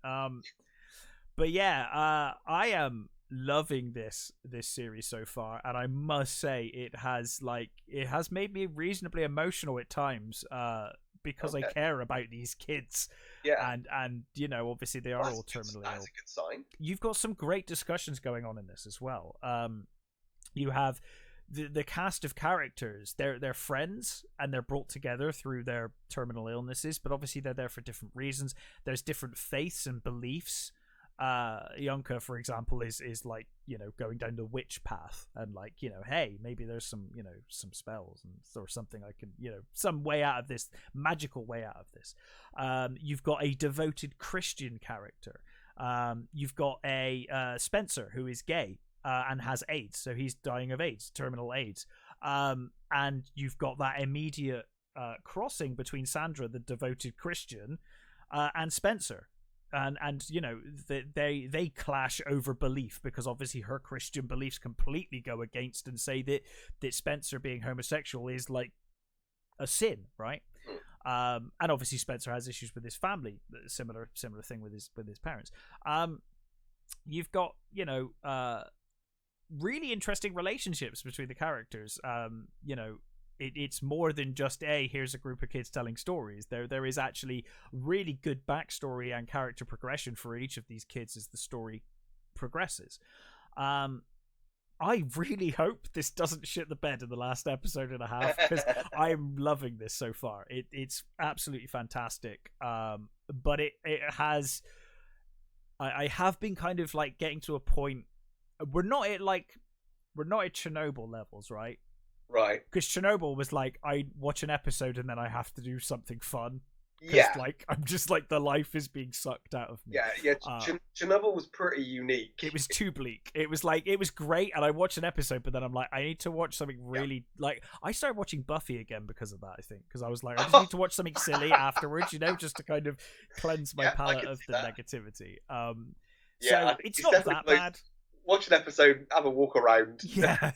But yeah, I am loving this series so far, and I must say it has made me reasonably emotional at times, because I care about these kids. Yeah, and obviously they are all terminally ill. That's a good sign. You've got some great discussions going on in this as well. You have the cast of characters. They're friends, and they're brought together through their terminal illnesses, but obviously they're there for different reasons. There's different faiths and beliefs. Yonka, for example, is like, going down the witch path, and like, hey, maybe there's some some spells or something I can, some way out of this, magical way out of this. You've got a devoted Christian character. You've got a Spencer who is gay and has AIDS, so he's dying of AIDS, terminal AIDS. And you've got that immediate crossing between Sandra, the devoted Christian, and Spencer. And they clash over belief, because obviously her Christian beliefs completely go against and say that Spencer being homosexual is like a sin, right? And obviously Spencer has issues with his family, similar thing with his parents. You've got really interesting relationships between the characters. It's more than just here's a group of kids telling stories. There is actually really good backstory and character progression for each of these kids as the story progresses. I really hope this doesn't shit the bed in the last episode and a half, because I'm loving this so far. It's absolutely fantastic. But it has. I have been kind of like getting to a point. We're not at Chernobyl levels, right? Right. Because Chernobyl was like, I watch an episode and then I have to do something fun. Yeah. Like, I'm just like, the life is being sucked out of me. Yeah. Chernobyl was pretty unique. It was too bleak. It was like, it was great, and I watched an episode, but then I'm like, I need to watch something really, like, I started watching Buffy again because of that, I think. Because I was like, I just need to watch something silly afterwards, just to kind of cleanse my palate of the negativity. So it's not that bad. Watch an episode, have a walk around. Yeah.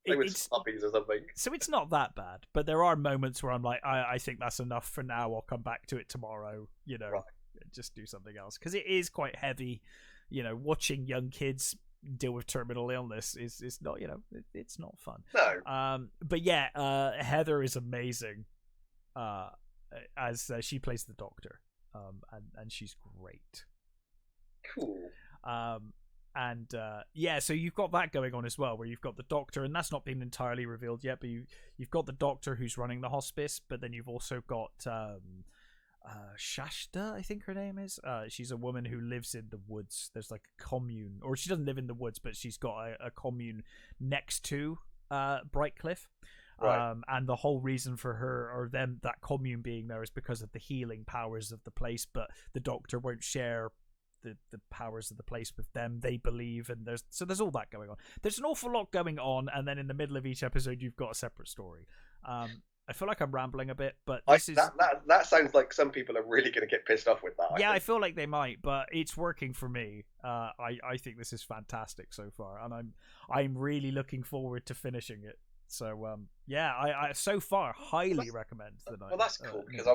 With puppies or something. So it's not that bad, but there are moments where I'm like, I think that's enough for now. I'll come back to it tomorrow. Just do something else, because it is quite heavy. Watching young kids deal with terminal illness is not, it's not fun. No. But yeah, Heather is amazing. As she plays the Doctor, and she's great. Cool. So you've got that going on as well, where you've got the Doctor, and that's not been entirely revealed yet, but you've got the Doctor who's running the hospice, but then you've also got Shasta, I think her name is. She's a woman who lives in the woods. There's like a commune, or she doesn't live in the woods, but she's got a commune next to Brightcliff. Right. And the whole reason for her or them, that commune being there, is because of the healing powers of the place, but the Doctor won't share the powers of the place with them, they believe, and there's all that going on. There's an awful lot going on, and then in the middle of each episode you've got a separate story. I feel like I'm rambling a bit, but I, this is that sounds like some people are really going to get pissed off with that. yeah, I feel like they might, but it's working for me. I think this is fantastic so far, and I'm really looking forward to finishing it. So yeah, I so far highly recommend the night. Well, that's cool because I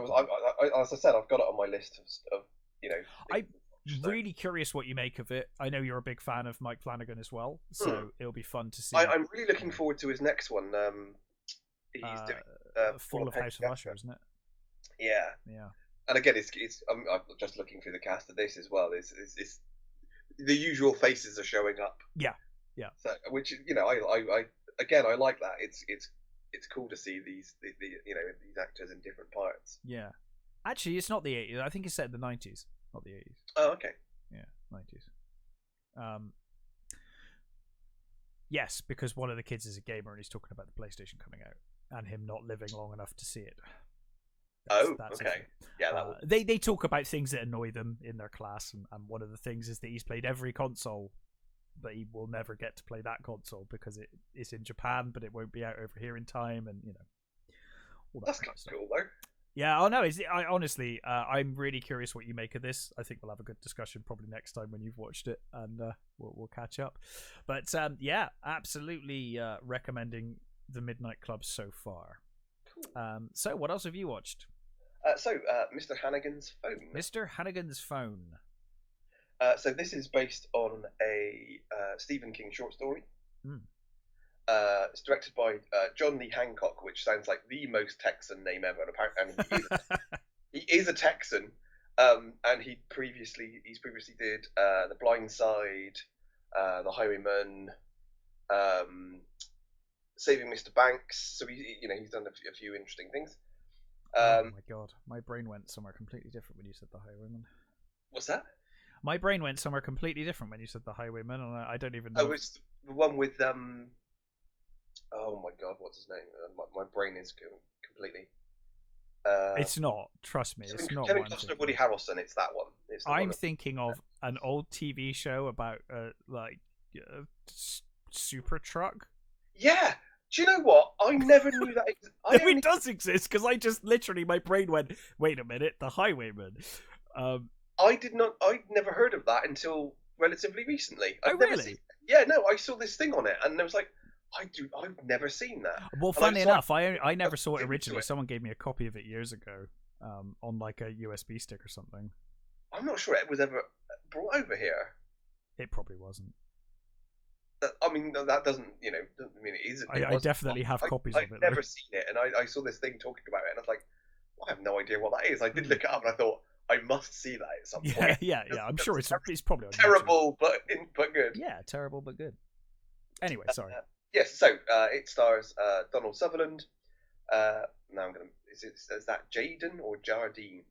as I said, I've got it on my list of I'm really curious what you make of it. I know you're a big fan of Mike Flanagan as well, so it'll be fun to see. I'm really looking forward to his next one. He's doing Full of House of Usher, isn't it? Yeah. And again, I'm just looking through the cast of this as well. It's the usual faces are showing up. Yeah. So, which I like that. It's cool to see these these actors in different parts. Yeah. Actually, it's not the 80s. I think it's set in the 90s, not the 80s. Oh, okay. Yeah, 90s. Yes, because one of the kids is a gamer and he's talking about the PlayStation coming out and him not living long enough to see it. That's okay. Yeah, they talk about things that annoy them in their class, and one of the things is that he's played every console, but he will never get to play that console because it is in Japan, but it won't be out over here in time, and all that's kind of cool though. Yeah, oh no, honestly, I'm really curious what you make of this. I think we'll have a good discussion probably next time when you've watched it, and we'll catch up. But yeah, absolutely recommending the Midnight Club so far. Cool. So what else have you watched? Mr. Hannigan's Phone. Mr. Hannigan's Phone. So this is based on a Stephen King short story. It's directed by John Lee Hancock, which sounds like the most Texan name ever. And he is a Texan. And he's previously did The Blind Side, The Highwayman, Saving Mr. Banks. So he's done a few interesting things. Oh my god, my brain went somewhere completely different when you said The Highwayman. What's that? My brain went somewhere completely different when you said The Highwayman, and I don't even know. Oh, it's the one with oh my god, what's his name? My brain is completely. It's not. Trust me, it's not. Kevin Costner, Woody Harrelson. It's that one. I'm thinking of an old TV show about super truck. Yeah. Do you know what? I never knew that. It does exist because I just literally my brain went, wait a minute, The Highwayman. I'd never heard of that until relatively recently. Really? Yeah, no, I saw this thing on it, and I was like, I've never seen that. Well, funny enough, I never saw it originally. Someone gave me a copy of it years ago, on like a USB stick or something. I'm not sure it was ever brought over here. It probably wasn't. I mean, that doesn't mean it isn't. I definitely have copies of it. I've never seen it, and I saw this thing talking about it, and I was like, I have no idea what that is. I did look it up, and I thought, I must see that at some point. Yeah. I'm sure it's probably on terrible, but good. Yeah, terrible but good. Anyway, sorry. Yes, so it stars Donald Sutherland. Now I'm gonna. Is that Jaden or Jardine?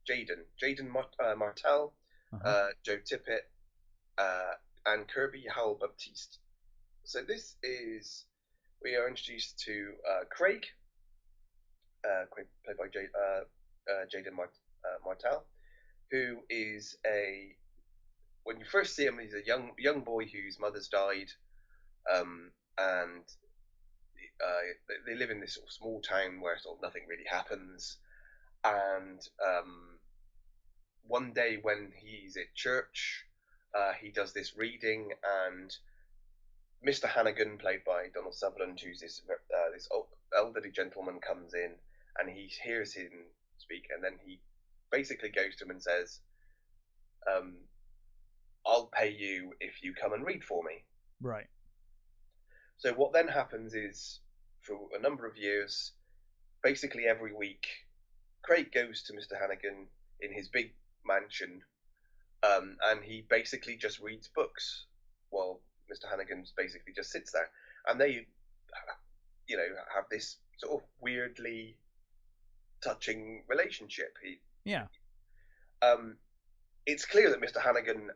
Jaden Martell, Joe Tippett, and Kirby Howell Baptiste. So we are introduced to Craig, played by Jaden Martell, who is when you first see him, he's a young boy whose mother's died, and they live in this sort of small town where sort of nothing really happens, and one day when he's at church, he does this reading, and Mr. Hannigan, played by Donald Sutherland, who's this elderly gentleman, comes in, and he hears him speak, and then he basically goes to him and says, I'll pay you if you come and read for me. Right. So what then happens is, for a number of years, basically every week, Craig goes to Mr. Hannigan in his big mansion, and he basically just reads books while Mr. Hannigan basically just sits there, and they, have this sort of weirdly touching relationship. It's clear that Mr. Hannigan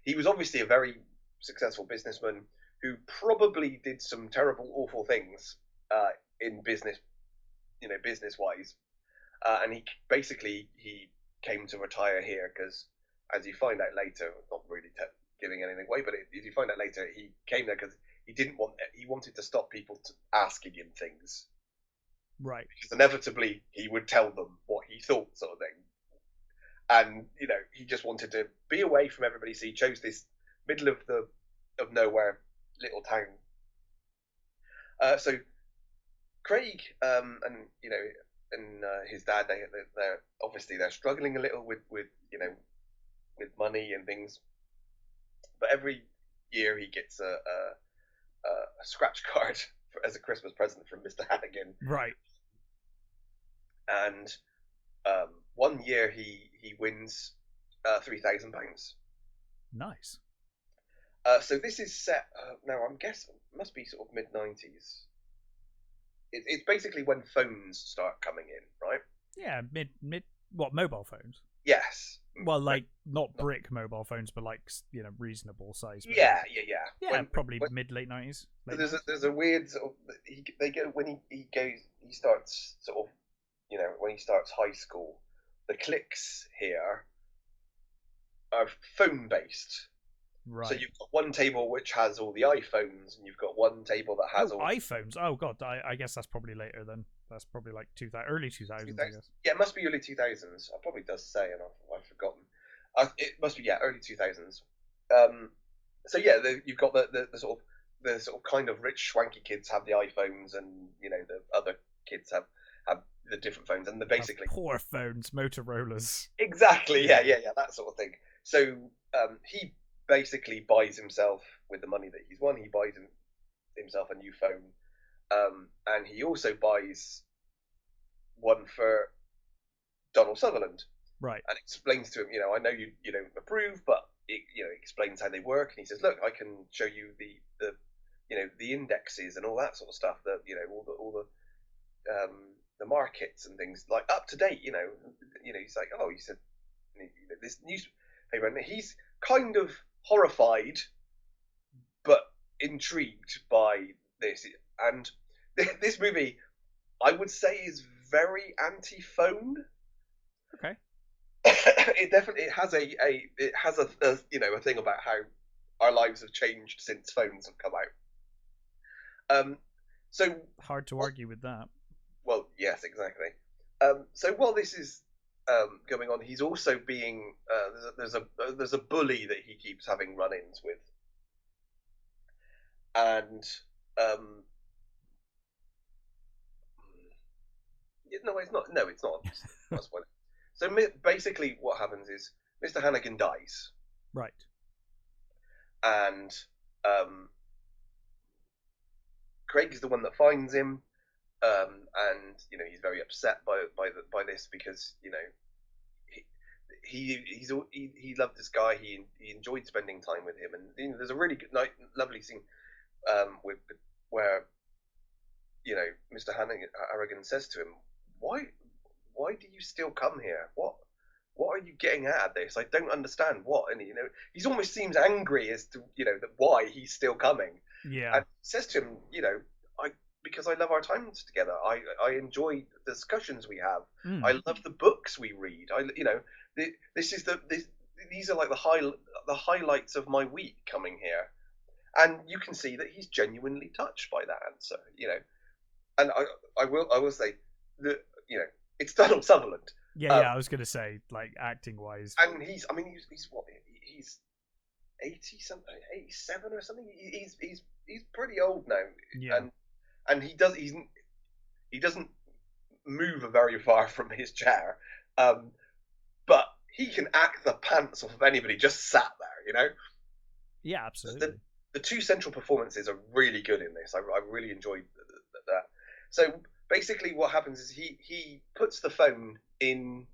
he was obviously a very successful businessman who probably did some terrible, awful things in business, business-wise, and he came to retire here because, as you find out later, not really giving anything away, but as you find out later, he came there because he wanted to stop people asking him things. Right. Because inevitably he would tell them what he thought, sort of thing. And he just wanted to be away from everybody, so he chose this middle of nowhere little town. So Craig and his dad, they're obviously they're struggling a little with money and things, but every year he gets a scratch card as a Christmas present from Mr. Harrigan. Right. And one year he wins £3,000. Nice. So this is set now. I'm guessing it must be sort of mid-90s. It's basically when phones start coming in, right? Yeah, mid. What, mobile phones? Yes. Well, like not brick mobile phones, but like reasonable size. Yeah. Yeah, probably mid-late 90s. There's a weird sort of when he starts sort of when he starts high school, the cliques here are phone based. Right. So you've got one table which has all the iPhones, and you've got one table that has all iPhones. Oh god, I guess that's probably later then. That's probably like early 2000s, I guess. Yeah, it must be early 2000s. It probably does say, and I've forgotten. It must be early 2000s. So yeah, you've got the sort of kind of rich swanky kids have the iPhones, and the other kids have the different phones, and they're basically poor phones, Motorola's. Exactly. Yeah, that sort of thing. So he basically buys himself, with the money that he's won, he buys himself a new phone, and he also buys one for Donald Sutherland. Right. And explains to him, I know you don't approve, but it explains how they work, and he says, look, I can show you the indexes and all that sort of stuff, that all the markets and things, like up to date. He's like, oh, he said, this newspaper, and he's kind of horrified but intrigued by this. And this movie, I would say, is very anti-phone. Okay. It definitely has a thing about how our lives have changed since phones have come out. So hard to argue with that. Well, yes, exactly. So while this is going on, he's also being there's a bully that he keeps having run-ins with, and no, it's not. No, it's not. That's what. So basically, what happens is Mr. Harrigan dies, right, and Craig is the one that finds him. And he's very upset by this, because he loved this guy. He enjoyed spending time with him, and there's a really good, lovely scene where Mr. Harrigan says to him, why do you still come here? What are you getting at this? I don't understand what. And he almost seems angry as to why he's still coming. Yeah. And he says to him, because I love our times together. I enjoy the discussions we have. I love the books we read. These are like the highlights of my week coming here, and you can see that he's genuinely touched by that answer. And I will say that it's Donald Sutherland. Yeah, I was gonna say, like, acting wise, and he's what, he's 80 something, 87 or something. He's pretty old now. Yeah. And he doesn't move very far from his chair, but he can act the pants off of anybody just sat there, Yeah, absolutely. The two central performances are really good in this. I really enjoyed that. So basically, what happens is he puts the phone in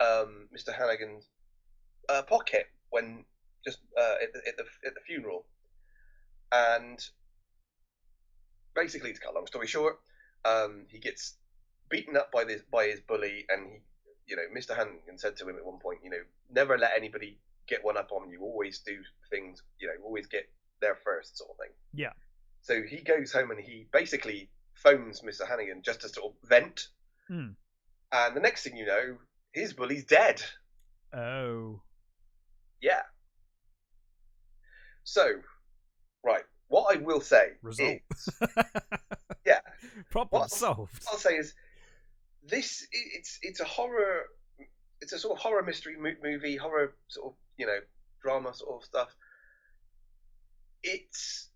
Mr. Harrigan's pocket when just at the funeral, and basically, to cut a long story short, he gets beaten up by his bully, and Mr. Harrigan said to him at one point, never let anybody get one up on you. Always do things, always get there first, sort of thing. Yeah. So he goes home and he basically phones Mr. Harrigan just to sort of vent. And the next thing you know, his bully's dead. Oh. Yeah. So, right. what I will say Result. is, yeah, Problem solved. What I'll say is this. It's a horror. It's a sort of horror mystery movie, horror sort of drama sort of stuff. It's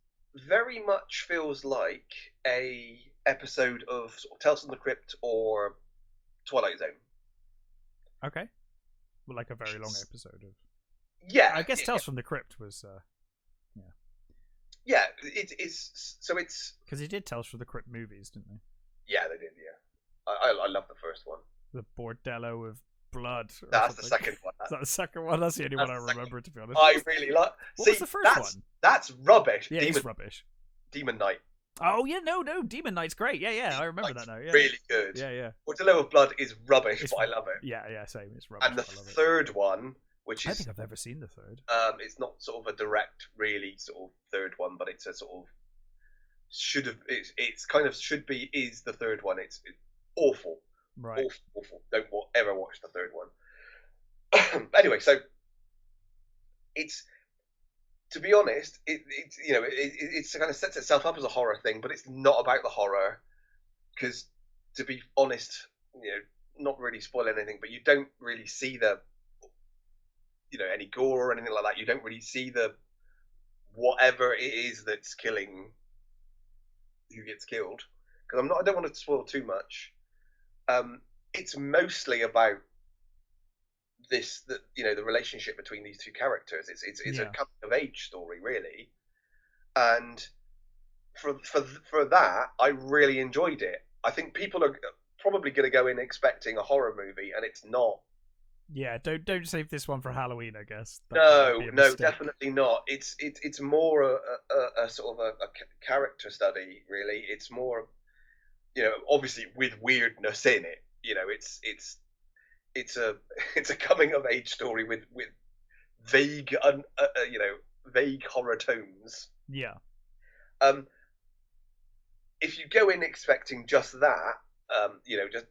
very much feels like a episode of sort of Tales from the Crypt or Twilight Zone. Okay. Well, like a very long episode of. Yeah, I guess Tales from the Crypt was. Yeah, it's so it's because he did Tales from the Crypt movies, didn't they? Yeah, they did. Yeah, I love the first one. The Bordello of Blood. That's the second one. Is that the second one? That's the only one I remember, to be honest. I really like. What was the first one? That's rubbish. Yeah, it's rubbish. Demon Knight. Oh yeah, no, Demon Knight's great. Yeah, I remember that now. Yeah, really good. Yeah. Bordello of Blood is rubbish, but I love it. Yeah, same. It's rubbish. And the third one, which is I think I've never seen the third. It's not sort of a direct, really sort of third one, but it's a sort of should have. It's kind of should be is the third one. It's awful. Right. Awful. Don't ever watch the third one. Anyway, so it's, to be honest, it kind of sets itself up as a horror thing, but it's not about the horror, because, to be honest, not really spoiling anything, but you don't really see the, any gore or anything like that. You don't really see the whatever it is that's killing who gets killed, because I don't want to spoil too much. It's mostly about the relationship between these two characters. It's a coming of age story, really, and for that, I really enjoyed it. I think people are probably going to go in expecting a horror movie, and it's not. Yeah, don't save this one for Halloween, I guess. No, definitely not. It's more a sort of a character study, really. It's more, obviously with weirdness in it. It's a coming of age story with vague vague horror tones. Yeah. If you go in expecting just that,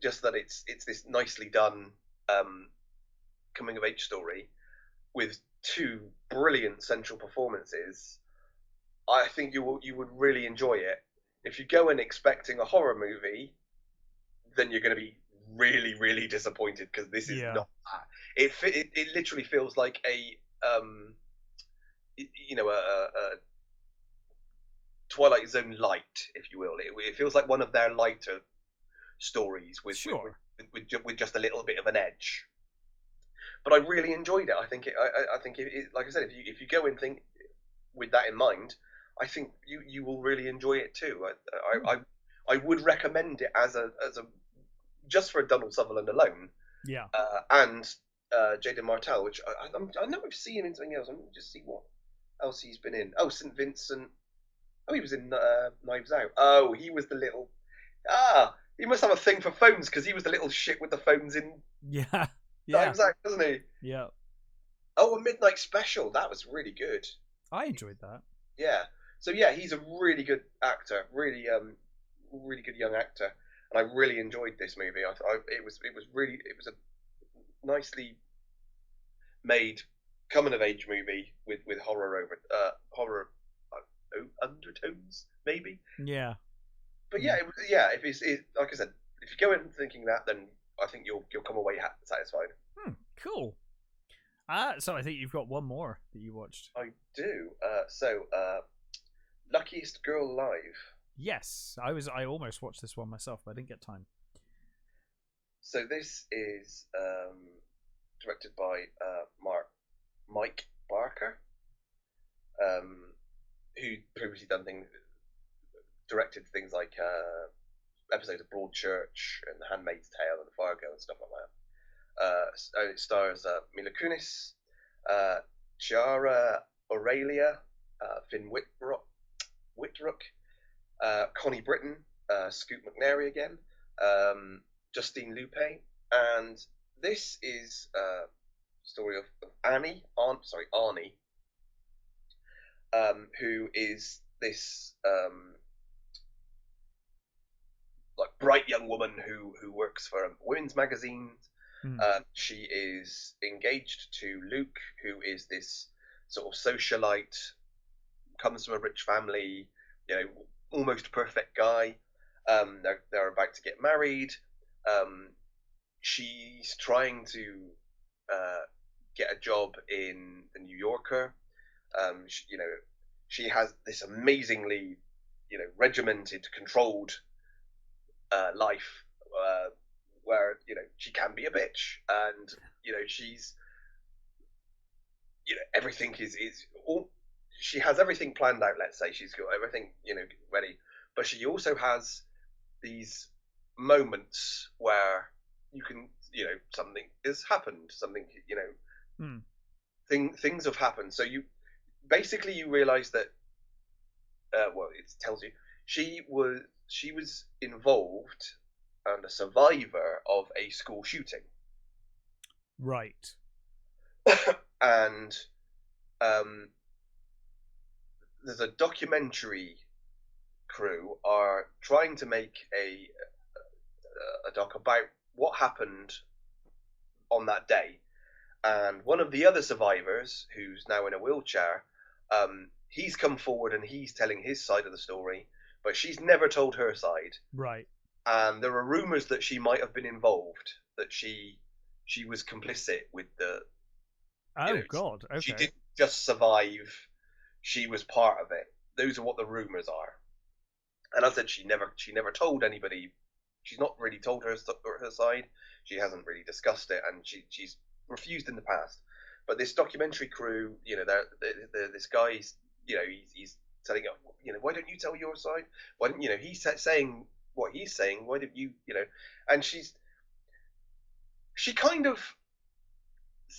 just that it's this nicely done coming of age story with two brilliant central performances, I think you would really enjoy it. If you go in expecting a horror movie, then you're going to be really, really disappointed, because this is not that. It literally feels like a Twilight Zone light, if you will. It feels like one of their lighter stories with just a little bit of an edge. But I really enjoyed it. I think like I said, if you go and think with that in mind, I think you will really enjoy it too. I would recommend it as a just for Donald Sutherland alone. Yeah. And Jaden Martell, which I know I've seen him in something else. I'm going to just see what else he's been in. Oh, St. Vincent. Oh, he was in Knives Out. Oh, he was the little. He must have a thing for phones, because he was the little shit with the phones in. Yeah. Knives Out, wasn't he? Yeah. Oh, A Midnight Special. That was really good. I enjoyed that. Yeah. So yeah, he's a really good actor. Really, really good young actor. And I really enjoyed this movie. It was a nicely made coming of age movie with horror undertones, maybe. Yeah. But yeah, if like I said, if you go in thinking that, then I think you'll come away satisfied. Cool. So I think you've got one more that you watched. I do. Luckiest Girl Alive. Yes, I almost watched this one myself, but I didn't get time. So this is directed by Mike Barker, who previously directed things like episodes of Broadchurch and The Handmaid's Tale and Fargo and stuff like that. It stars Mila Kunis, Chiara Aurelia, Finn Wittrock, Connie Britton, Scoot McNairy again, Justine Lupe, and this is a story of Arnie, who is this like bright young woman who works for a women's magazine. She is engaged to Luke, who is this sort of socialite, comes from a rich family, almost perfect guy. They're about to get married. She's trying to get a job in the New Yorker. She has this amazingly, regimented, controlled life where she can be a bitch, and she's everything is all. She has everything planned out. Let's say she's got everything ready, but she also has these moments where you can something has happened, something things have happened. So you realize that it tells you she was involved and a survivor of a school shooting. Right. And there's a documentary crew are trying to make a doc about what happened on that day. And one of the other survivors, who's now in a wheelchair, he's come forward and he's telling his side of the story, but she's never told her side. Right. And there are rumors that she might have been involved, that she was complicit with the. God. Okay. She didn't just survive; she was part of it. Those are what the rumors are. And I said she never told anybody. She's not really told her side. She hasn't really discussed it, and she's refused in the past. But this documentary crew, this guy's, he's telling her, why don't you tell your side? Why don't he's saying what he's saying? Why did you, And she kind of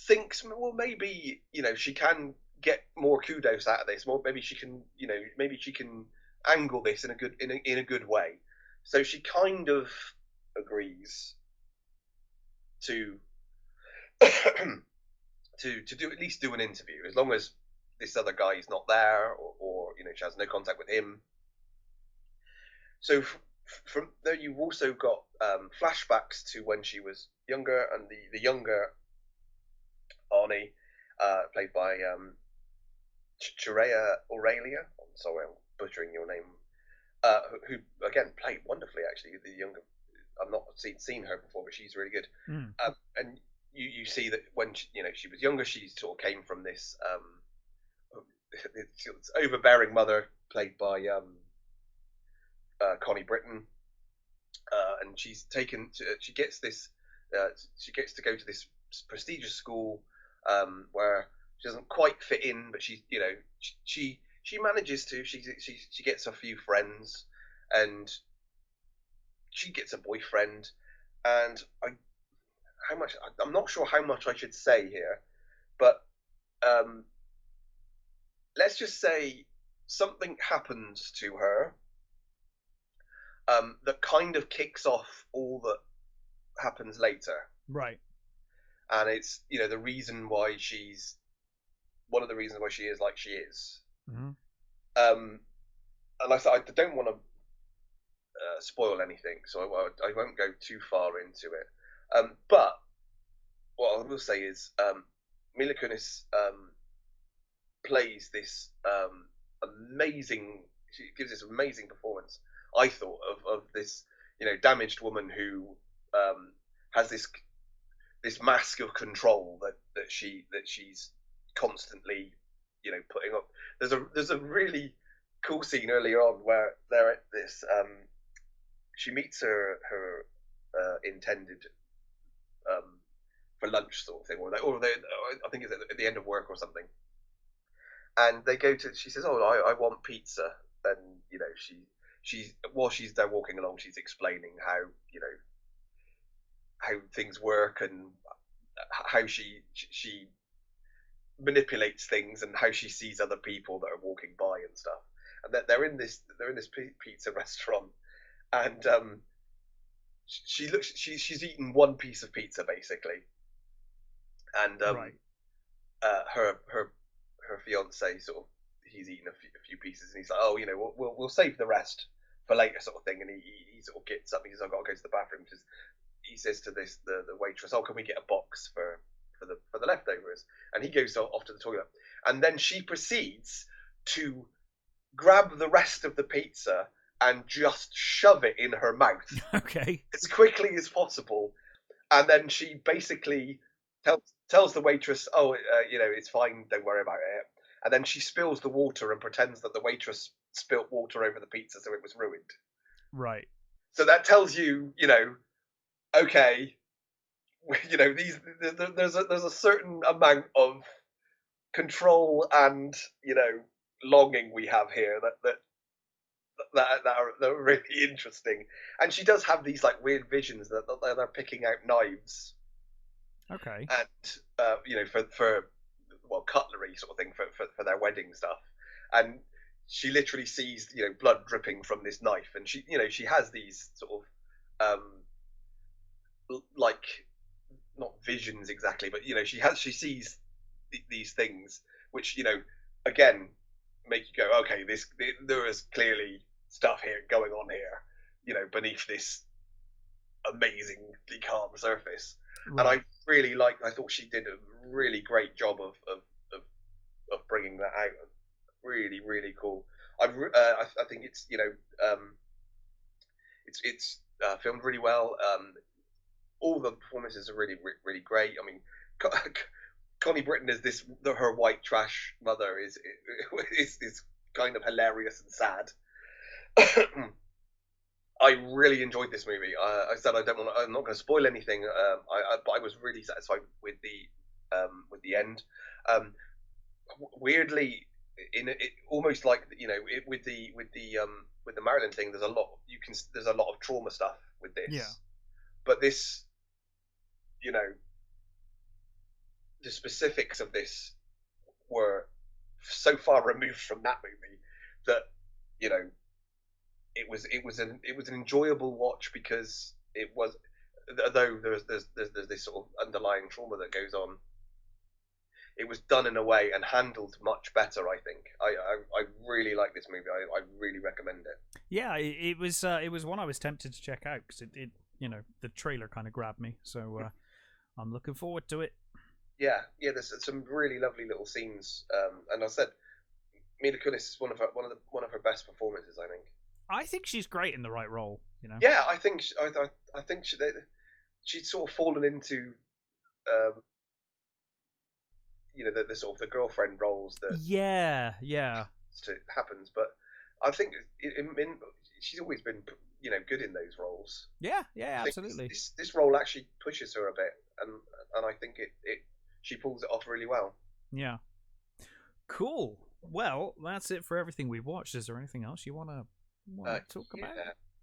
thinks, well, maybe she can get more kudos out of this. More, maybe she can, angle this in a good way. So she kind of agrees to to do at least do an interview, as long as this other guy is not there, or she has no contact with him. So from there, you've also got flashbacks to when she was younger, and the younger Arnie, played by Chirea Aurelia. I'm sorry, I'm butchering your name. Who again played wonderfully, actually. The younger, I've not seen her before, but she's really good. And you see that when she was younger, she sort of came from this overbearing mother, played by Connie Britton, and she's taken to, she gets to go to this prestigious school where she doesn't quite fit in, but she manages to. She gets a few friends, and she gets a boyfriend. And I'm not sure how much I should say here, but let's just say something happens to her that kind of kicks off all that happens later. Right. And it's the reason why she's one of the reasons why she is like she is. Mm-hmm. And like I said, I don't want to spoil anything, so I won't go too far into it. But what I will say is Mila Kunis plays this amazing. She gives this amazing performance, I thought, of this damaged woman who has this mask of control that she's constantly putting up. There's a really cool scene earlier on where they're at this she meets her intended for lunch sort of thing, or they I think it's at the end of work or something, and they go to. She says, "Oh, I want pizza," and she's while she's there walking along, she's explaining how how things work and how she manipulates things and how she sees other people that are walking by and stuff. And that they're in this pizza restaurant, and she's eaten one piece of pizza basically, and right. her fiance sort of, he's eaten a few pieces, and he's like, oh, we'll save the rest for later sort of thing. And he sort of gets up, he says, I've got to go to the bathroom, because he says to the waitress, oh, can we get a box for the leftovers? And he goes off to the toilet, and then she proceeds to grab the rest of the pizza and just shove it in her mouth Okay. as quickly as possible. And then she basically tells the waitress, "Oh, it's fine. Don't worry about it." And then she spills the water and pretends that the waitress spilt water over the pizza, so it was ruined. Right. So that tells you, okay, there's a certain amount of control and longing we have here that are really interesting. And she does have these like weird visions that they're picking out knives. Okay. And for cutlery sort of thing for their wedding stuff. And she literally sees blood dripping from this knife, and she has these sort of like not visions exactly, but she sees these things which again make you go, okay, there is clearly stuff here going on here, beneath this amazingly calm surface. Right. And I thought she did a really great job of bringing that out. Really, really cool. I think it's filmed really well. All the performances are really, really great. I mean, Connie Britton is her white trash mother is kind of hilarious and sad. I really enjoyed this movie. I said I'm not going to spoil anything. But I was really satisfied with the end. Weirdly, almost like with the Maryland thing, there's a lot of trauma stuff with this. Yeah. But this, the specifics of this were so far removed from that movie that it was an enjoyable watch, because it was, although there's this sort of underlying trauma that goes on, it was done in a way and handled much better. I think I really like this movie. I really recommend it. Yeah, it was one I was tempted to check out because it the trailer kind of grabbed me, so I'm looking forward to it. Yeah, there's some really lovely little scenes, and I said Mila Kunis is one of her best performances, I think. I think she's great in the right role. Yeah, I think she'd sort of fallen into the sort of the girlfriend roles that happens, but I think she's always been good in those roles. Yeah, absolutely. This role actually pushes her a bit, and I think she pulls it off really well. Yeah. Cool. Well, that's it for everything we watched. Is there anything else you want to talk about?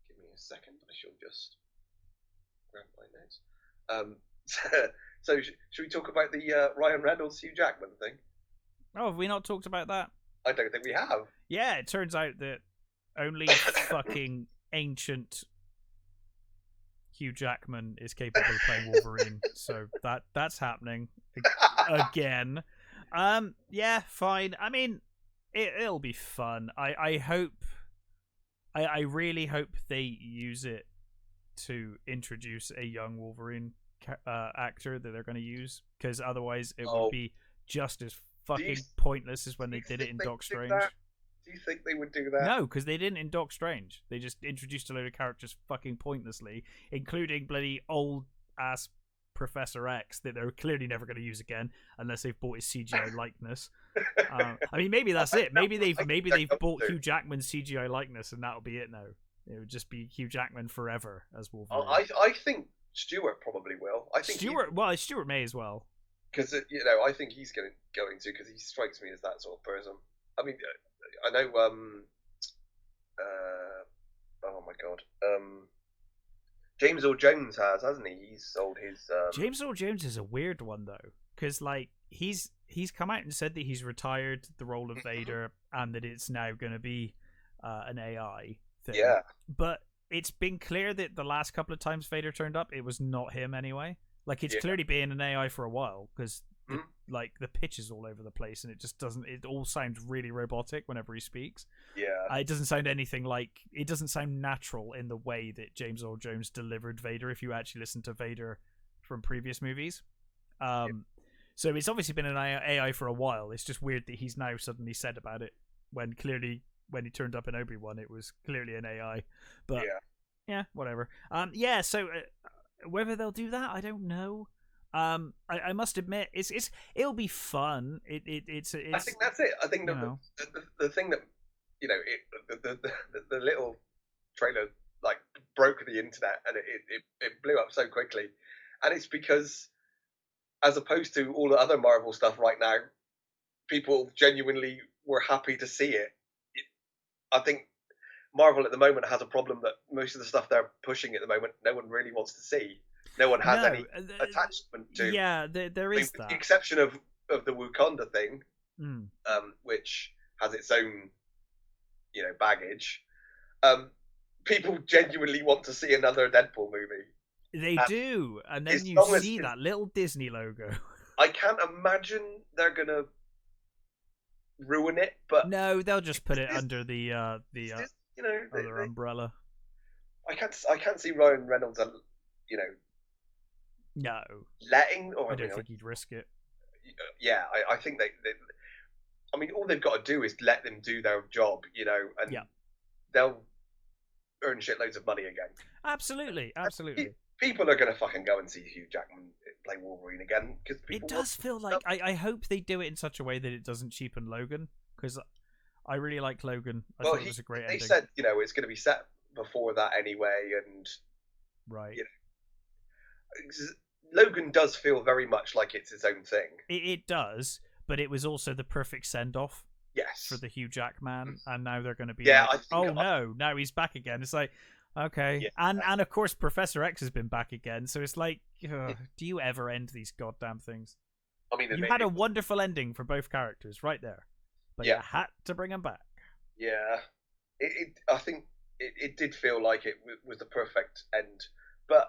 Give me a second. I shall just grab my notes. So should we talk about the Ryan Reynolds Hugh Jackman thing? Oh, have we not talked about that? I don't think we have. Yeah, it turns out that only fucking ancient Hugh Jackman is capable of playing Wolverine. So that's happening again. Yeah, fine. I mean, it'll be fun. I hope. I really hope they use it to introduce a young Wolverine actor that they're going to use, because otherwise it would be just as fucking pointless as when they did it in Doc Strange. Do you think they would do that? No, because they didn't in Doc Strange. They just introduced a load of characters fucking pointlessly, including bloody old ass Professor X that they're clearly never going to use again unless they've bought his CGI likeness. I mean, maybe that's it. Maybe they've bought Hugh Jackman's CGI likeness and that'll be it now. It would just be Hugh Jackman forever as Wolverine. I think Stewart probably will. I think Stewart may as well, because I think he's going to, because he strikes me as that sort of person. I mean, I know. Oh my god. James Earl Jones hasn't he? He's sold his. James Earl Jones is a weird one though, because like he's come out and said that he's retired the role of Vader and that it's now going to be an AI thing. Yeah. But it's been clear that the last couple of times Vader turned up, it was not him anyway. Like it's clearly been an AI for a while, because like the pitch is all over the place and it just doesn't. It all sounds really robotic whenever he speaks. Yeah. It doesn't sound anything like. It doesn't sound natural in the way that James Earl Jones delivered Vader. If you actually listen to Vader from previous movies, so it's obviously been an AI for a while. It's just weird that he's now suddenly said about it when clearly when he turned up in Obi-Wan, it was clearly an AI. But Yeah. yeah, whatever. Yeah. So whether they'll do that, I don't know. I must admit, it'll be fun. It's I think that's it. I think the thing that the little trailer like broke the internet and it blew up so quickly, and it's because as opposed to all the other Marvel stuff right now, people genuinely were happy to see it. I think Marvel at the moment has a problem that most of the stuff they're pushing at the moment, no one really wants to see. No one has any attachment to. Yeah, there is that. With the exception of the Wakanda thing, which has its own, baggage. People genuinely want to see another Deadpool movie. They do, and then you see that little Disney logo. I can't imagine they're gonna ruin it, but no, they'll just put it under the other umbrella. I can't see Ryan Reynolds, no, letting. Or I don't think he'd risk it. Yeah, I think they. I mean, all they've got to do is let them do their job, and they'll earn shitloads of money again. Absolutely. People are going to fucking go and see Hugh Jackman play Wolverine again because it does feel like. I hope they do it in such a way that it doesn't cheapen Logan, because I really like Logan. I thought it was a great ending. They said it's going to be set before that anyway, and right. Logan does feel very much like it's his own thing. It does, but it was also the perfect send off. Yes. For the Hugh Jackman, and now they're going to be no, now he's back again. It's like, okay. Yeah, and of course Professor X has been back again, so it's like, do you ever end these goddamn things? I mean, you had a wonderful ending for both characters right there, but you had to bring them back. Yeah. I think it did feel like it was the perfect end, but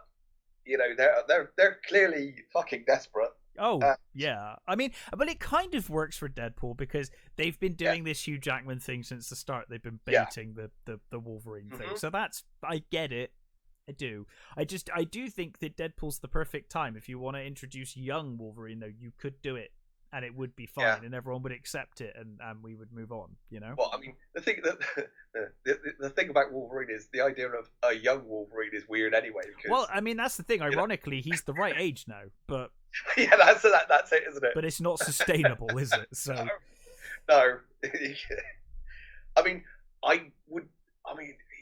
they're clearly fucking desperate. Oh, yeah. I mean, but it kind of works for Deadpool because they've been doing this Hugh Jackman thing since the start. They've been baiting the Wolverine thing. So I get it. I do. I do think that Deadpool's the perfect time. If you want to introduce young Wolverine, though, you could do it. And it would be fine, and everyone would accept it, and we would move on. Well, I mean, the thing the thing about Wolverine is the idea of a young Wolverine is weird anyway. Because, well, I mean, that's the thing. Ironically, he's the right age now, but yeah, that's it, isn't it? But it's not sustainable, is it? So no. I mean,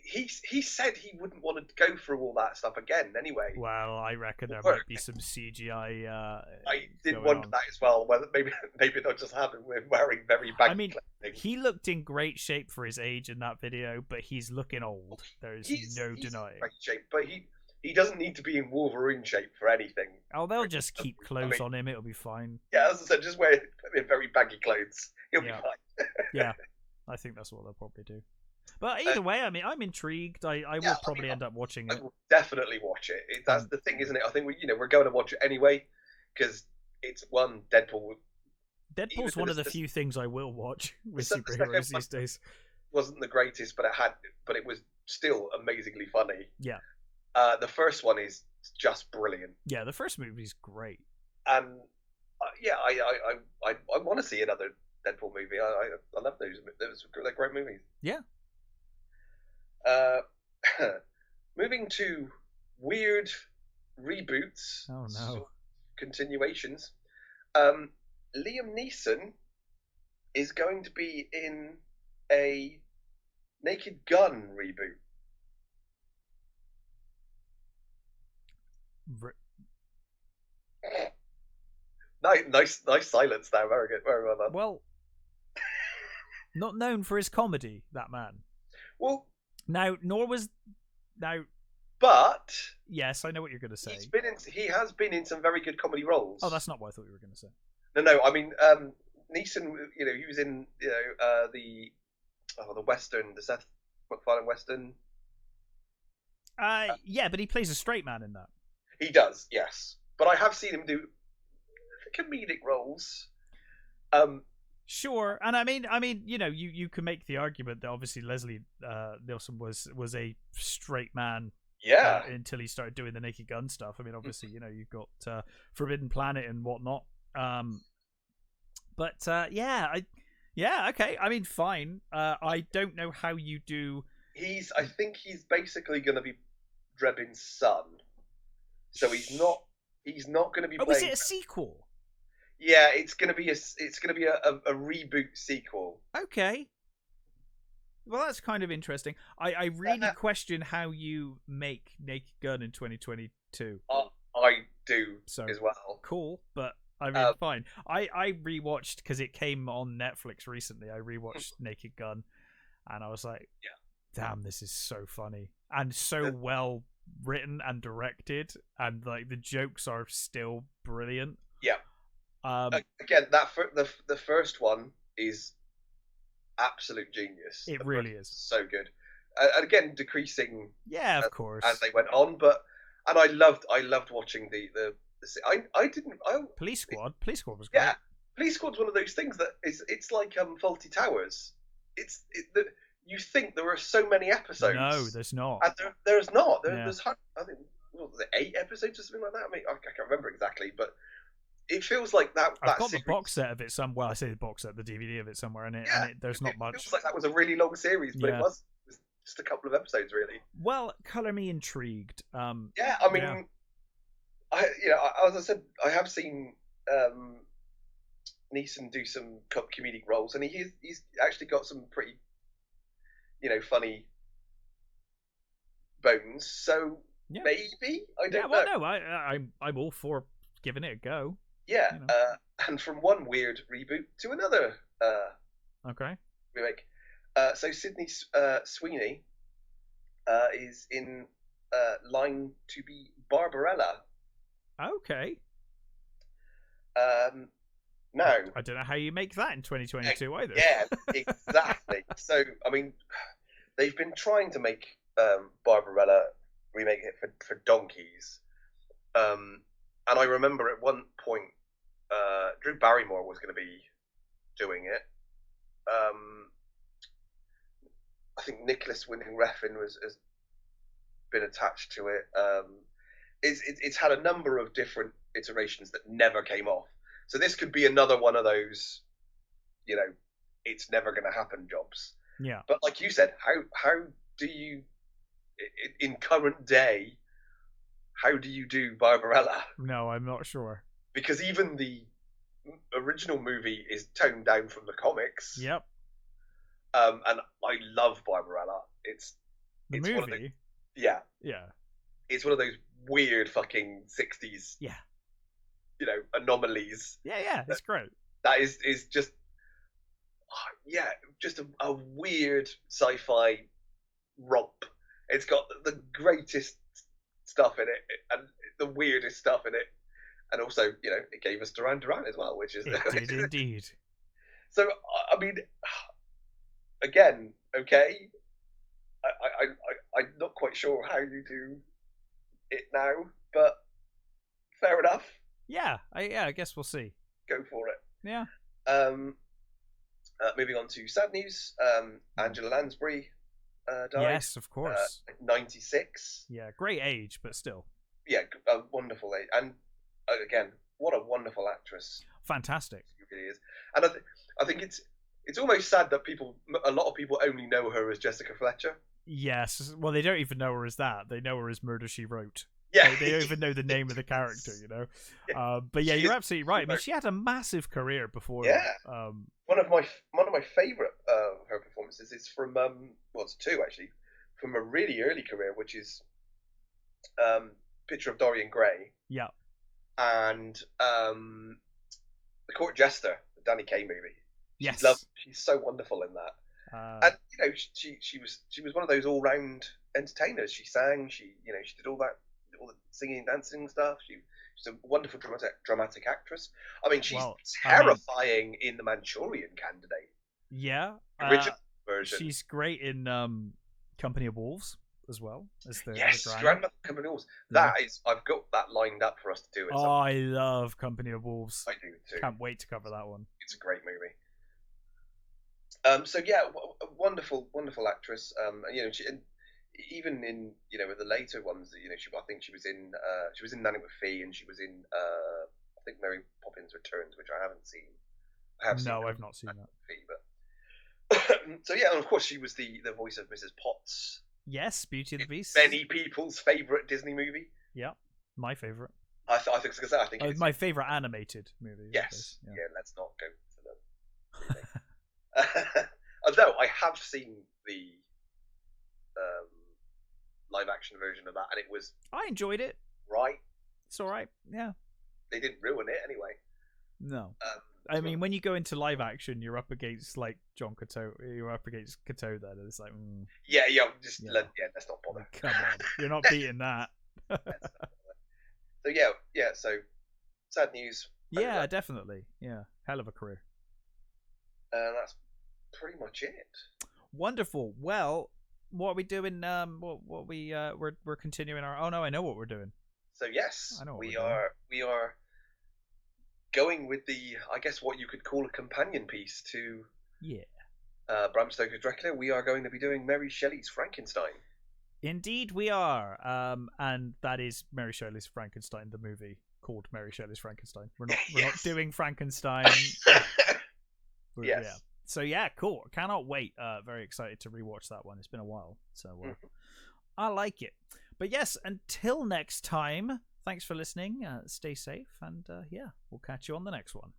he said he wouldn't want to go through all that stuff again anyway. Well, I reckon there might be some CGI. I did wonder that as well. Whether maybe they'll just have him wearing very baggy clothing. He looked in great shape for his age in that video, but he's looking old. There's no denying. Great shape, but he doesn't need to be in Wolverine shape for anything. Oh, they'll just keep clothes on him. It'll be fine. Yeah, as I said, just put him in very baggy clothes. He'll be fine. Yeah, I think that's what they'll probably do. But either way, I mean, I'm intrigued. I will probably end up watching it. I will definitely watch it. That's the thing, isn't it? I think we're going to watch it anyway because it's one Deadpool. Deadpool's one of the few things I will watch with superheroes these days. Wasn't the greatest, but it was still amazingly funny. Yeah. The first one is just brilliant. Yeah, the first movie's great. And I want to see another Deadpool movie. I love those. They're great movies. Yeah. Moving to weird reboots. Oh no. Continuations. Liam Neeson is going to be in a Naked Gun reboot. Nice silence there. Very good. Very well done. Well, not known for his comedy, that man. Well, but yes, I know what you're going to say. He has been in some very good comedy roles. Oh, that's not what I thought you were going to say. No. I mean, Neeson. He was in the Western, the Seth MacFarlane Western. Yeah, but he plays a straight man in that. He does, yes. But I have seen him do comedic roles. Sure, and I mean, you can make the argument that obviously Leslie Nielsen was a straight man. Yeah. Until he started doing the Naked Gun stuff. I mean, obviously, you've got Forbidden Planet and whatnot. But yeah, Yeah, okay. I mean, fine. I don't know how you do. I think he's basically going to be Drebin's son, so he's not going to be Oh, is playing. it a sequel? Yeah, it's going to be a reboot sequel. Okay. Well, that's kind of interesting. I really question how you make Naked Gun in 2022. I do So as well. cool, but I mean, fine. I rewatched because it came on Netflix recently. I rewatched Naked Gun, and I was like, damn, this is so funny and so well written and directed, and like the jokes are still brilliant. Yeah. Again, the first one is absolute genius. It really is so good, and again decreasing. Yeah, of course. As they went on, and I loved watching the I didn't. Police Squad was great. Yeah, Police Squad's one of those things that it's like Faulty Towers. You think there are so many episodes. No, there's not. And there's not. There's I think what was it, 8 episodes or something like that. I mean, I can't remember exactly, but it feels like that. I've got the box set of it somewhere. Well, I say the box set, the DVD of it somewhere, and there's not much. It feels like that was a really long series, but it was just a couple of episodes, really. Well, color me intrigued. I mean, as I said, I have seen Neeson do some comedic roles, and he's actually got some pretty, funny bones. So maybe I don't know. No, I'm all for giving it a go. Yeah, and from one weird reboot to another. Okay. Remake. So Sydney Sweeney is in line to be Barbarella. Okay. Now I don't know how you make that in 2022 either. Yeah, exactly. So I mean, they've been trying to make Barbarella remake it for donkeys. And I remember at one point, Drew Barrymore was going to be doing it. I think Nicholas Winding Refn has been attached to it. It's had a number of different iterations that never came off. So this could be another one of those, it's never going to happen jobs. Yeah. But like you said, how do you, in current day, how do you do Barbarella? No, I'm not sure. Because even the original movie is toned down from the comics. Yep. And I love Barbarella. It's movie. One of yeah. It's one of those weird fucking 60s. Yeah. Anomalies. Yeah. It's great. That is just. Just a weird sci-fi romp. It's got the greatest stuff in it and the weirdest stuff in it, and also it gave us Duran Duran as well, which is it did indeed. So I mean, again, okay, I'm not quite sure how you do it now, but fair enough. I guess we'll see. Go for it. Yeah. Moving on to sad news. Angela Lansbury died. Yes, of course. 96. Yeah, great age, but still. Yeah, a wonderful age. And again, what a wonderful actress. Fantastic. She really is. And I think it's almost sad that a lot of people only know her as Jessica Fletcher. Yes. Well, they don't even know her as that. They know her as Murder, She Wrote. Yeah. They don't even know the name of the character, Yeah. But yeah, you're absolutely right. I mean, she had a massive career before. Yeah. One of my favourite her performances is from it's two actually, from a really early career, which is Picture of Dorian Gray. Yeah. And The Court Jester, the Danny Kaye movie. Yes. She's so wonderful in that. And she was one of those all round entertainers. She sang. She did all the singing, dancing stuff. She's a wonderful dramatic actress. I mean, she's terrifying in The Manchurian Candidate. Yeah. Original version. She's great in Company of Wolves as well as the Grandmother Company of Wolves. Yeah. I've got that lined up for us to do. I love Company of Wolves. I do too. Can't wait to cover that one. It's a great movie. So yeah, a wonderful actress. She, even in the later ones, I think she was in Nanny McPhee, and she was in I think Mary Poppins Returns, which I haven't seen. No, I've not seen that. McPhee, but So yeah, and of course she was the voice of Mrs. Potts. Yes, Beauty and the Beast. Many people's favourite Disney movie. Yeah, my favourite. I think it's because I think it's my favourite animated movie. Yes. Yeah. Let's not go for them. Although I have seen the live action version of that, and it was. I enjoyed it. Right. It's all right. Yeah. They didn't ruin it anyway. No. I mean, when you go into live action, you're up against like John Cato. You're up against Cato then, and it's like, yeah. Let's not bother. Come on, you're not beating that. So so sad news. Yeah, definitely. Yeah, hell of a career. That's pretty much it. Wonderful. Well, what are we doing? We're continuing our. Oh no, I know what we're doing. So yes, I know we are going with I guess what you could call a companion piece to Bram Stoker's Dracula. We are going to be doing Mary Shelley's Frankenstein. Indeed, we are, and that is Mary Shelley's Frankenstein, the movie called Mary Shelley's Frankenstein. We're not doing Frankenstein. Yes. Yeah. So yeah, cool. Cannot wait. Very excited to rewatch that one. It's been a while, so I like it. But yes, until next time. Thanks for listening. Stay safe, and we'll catch you on the next one.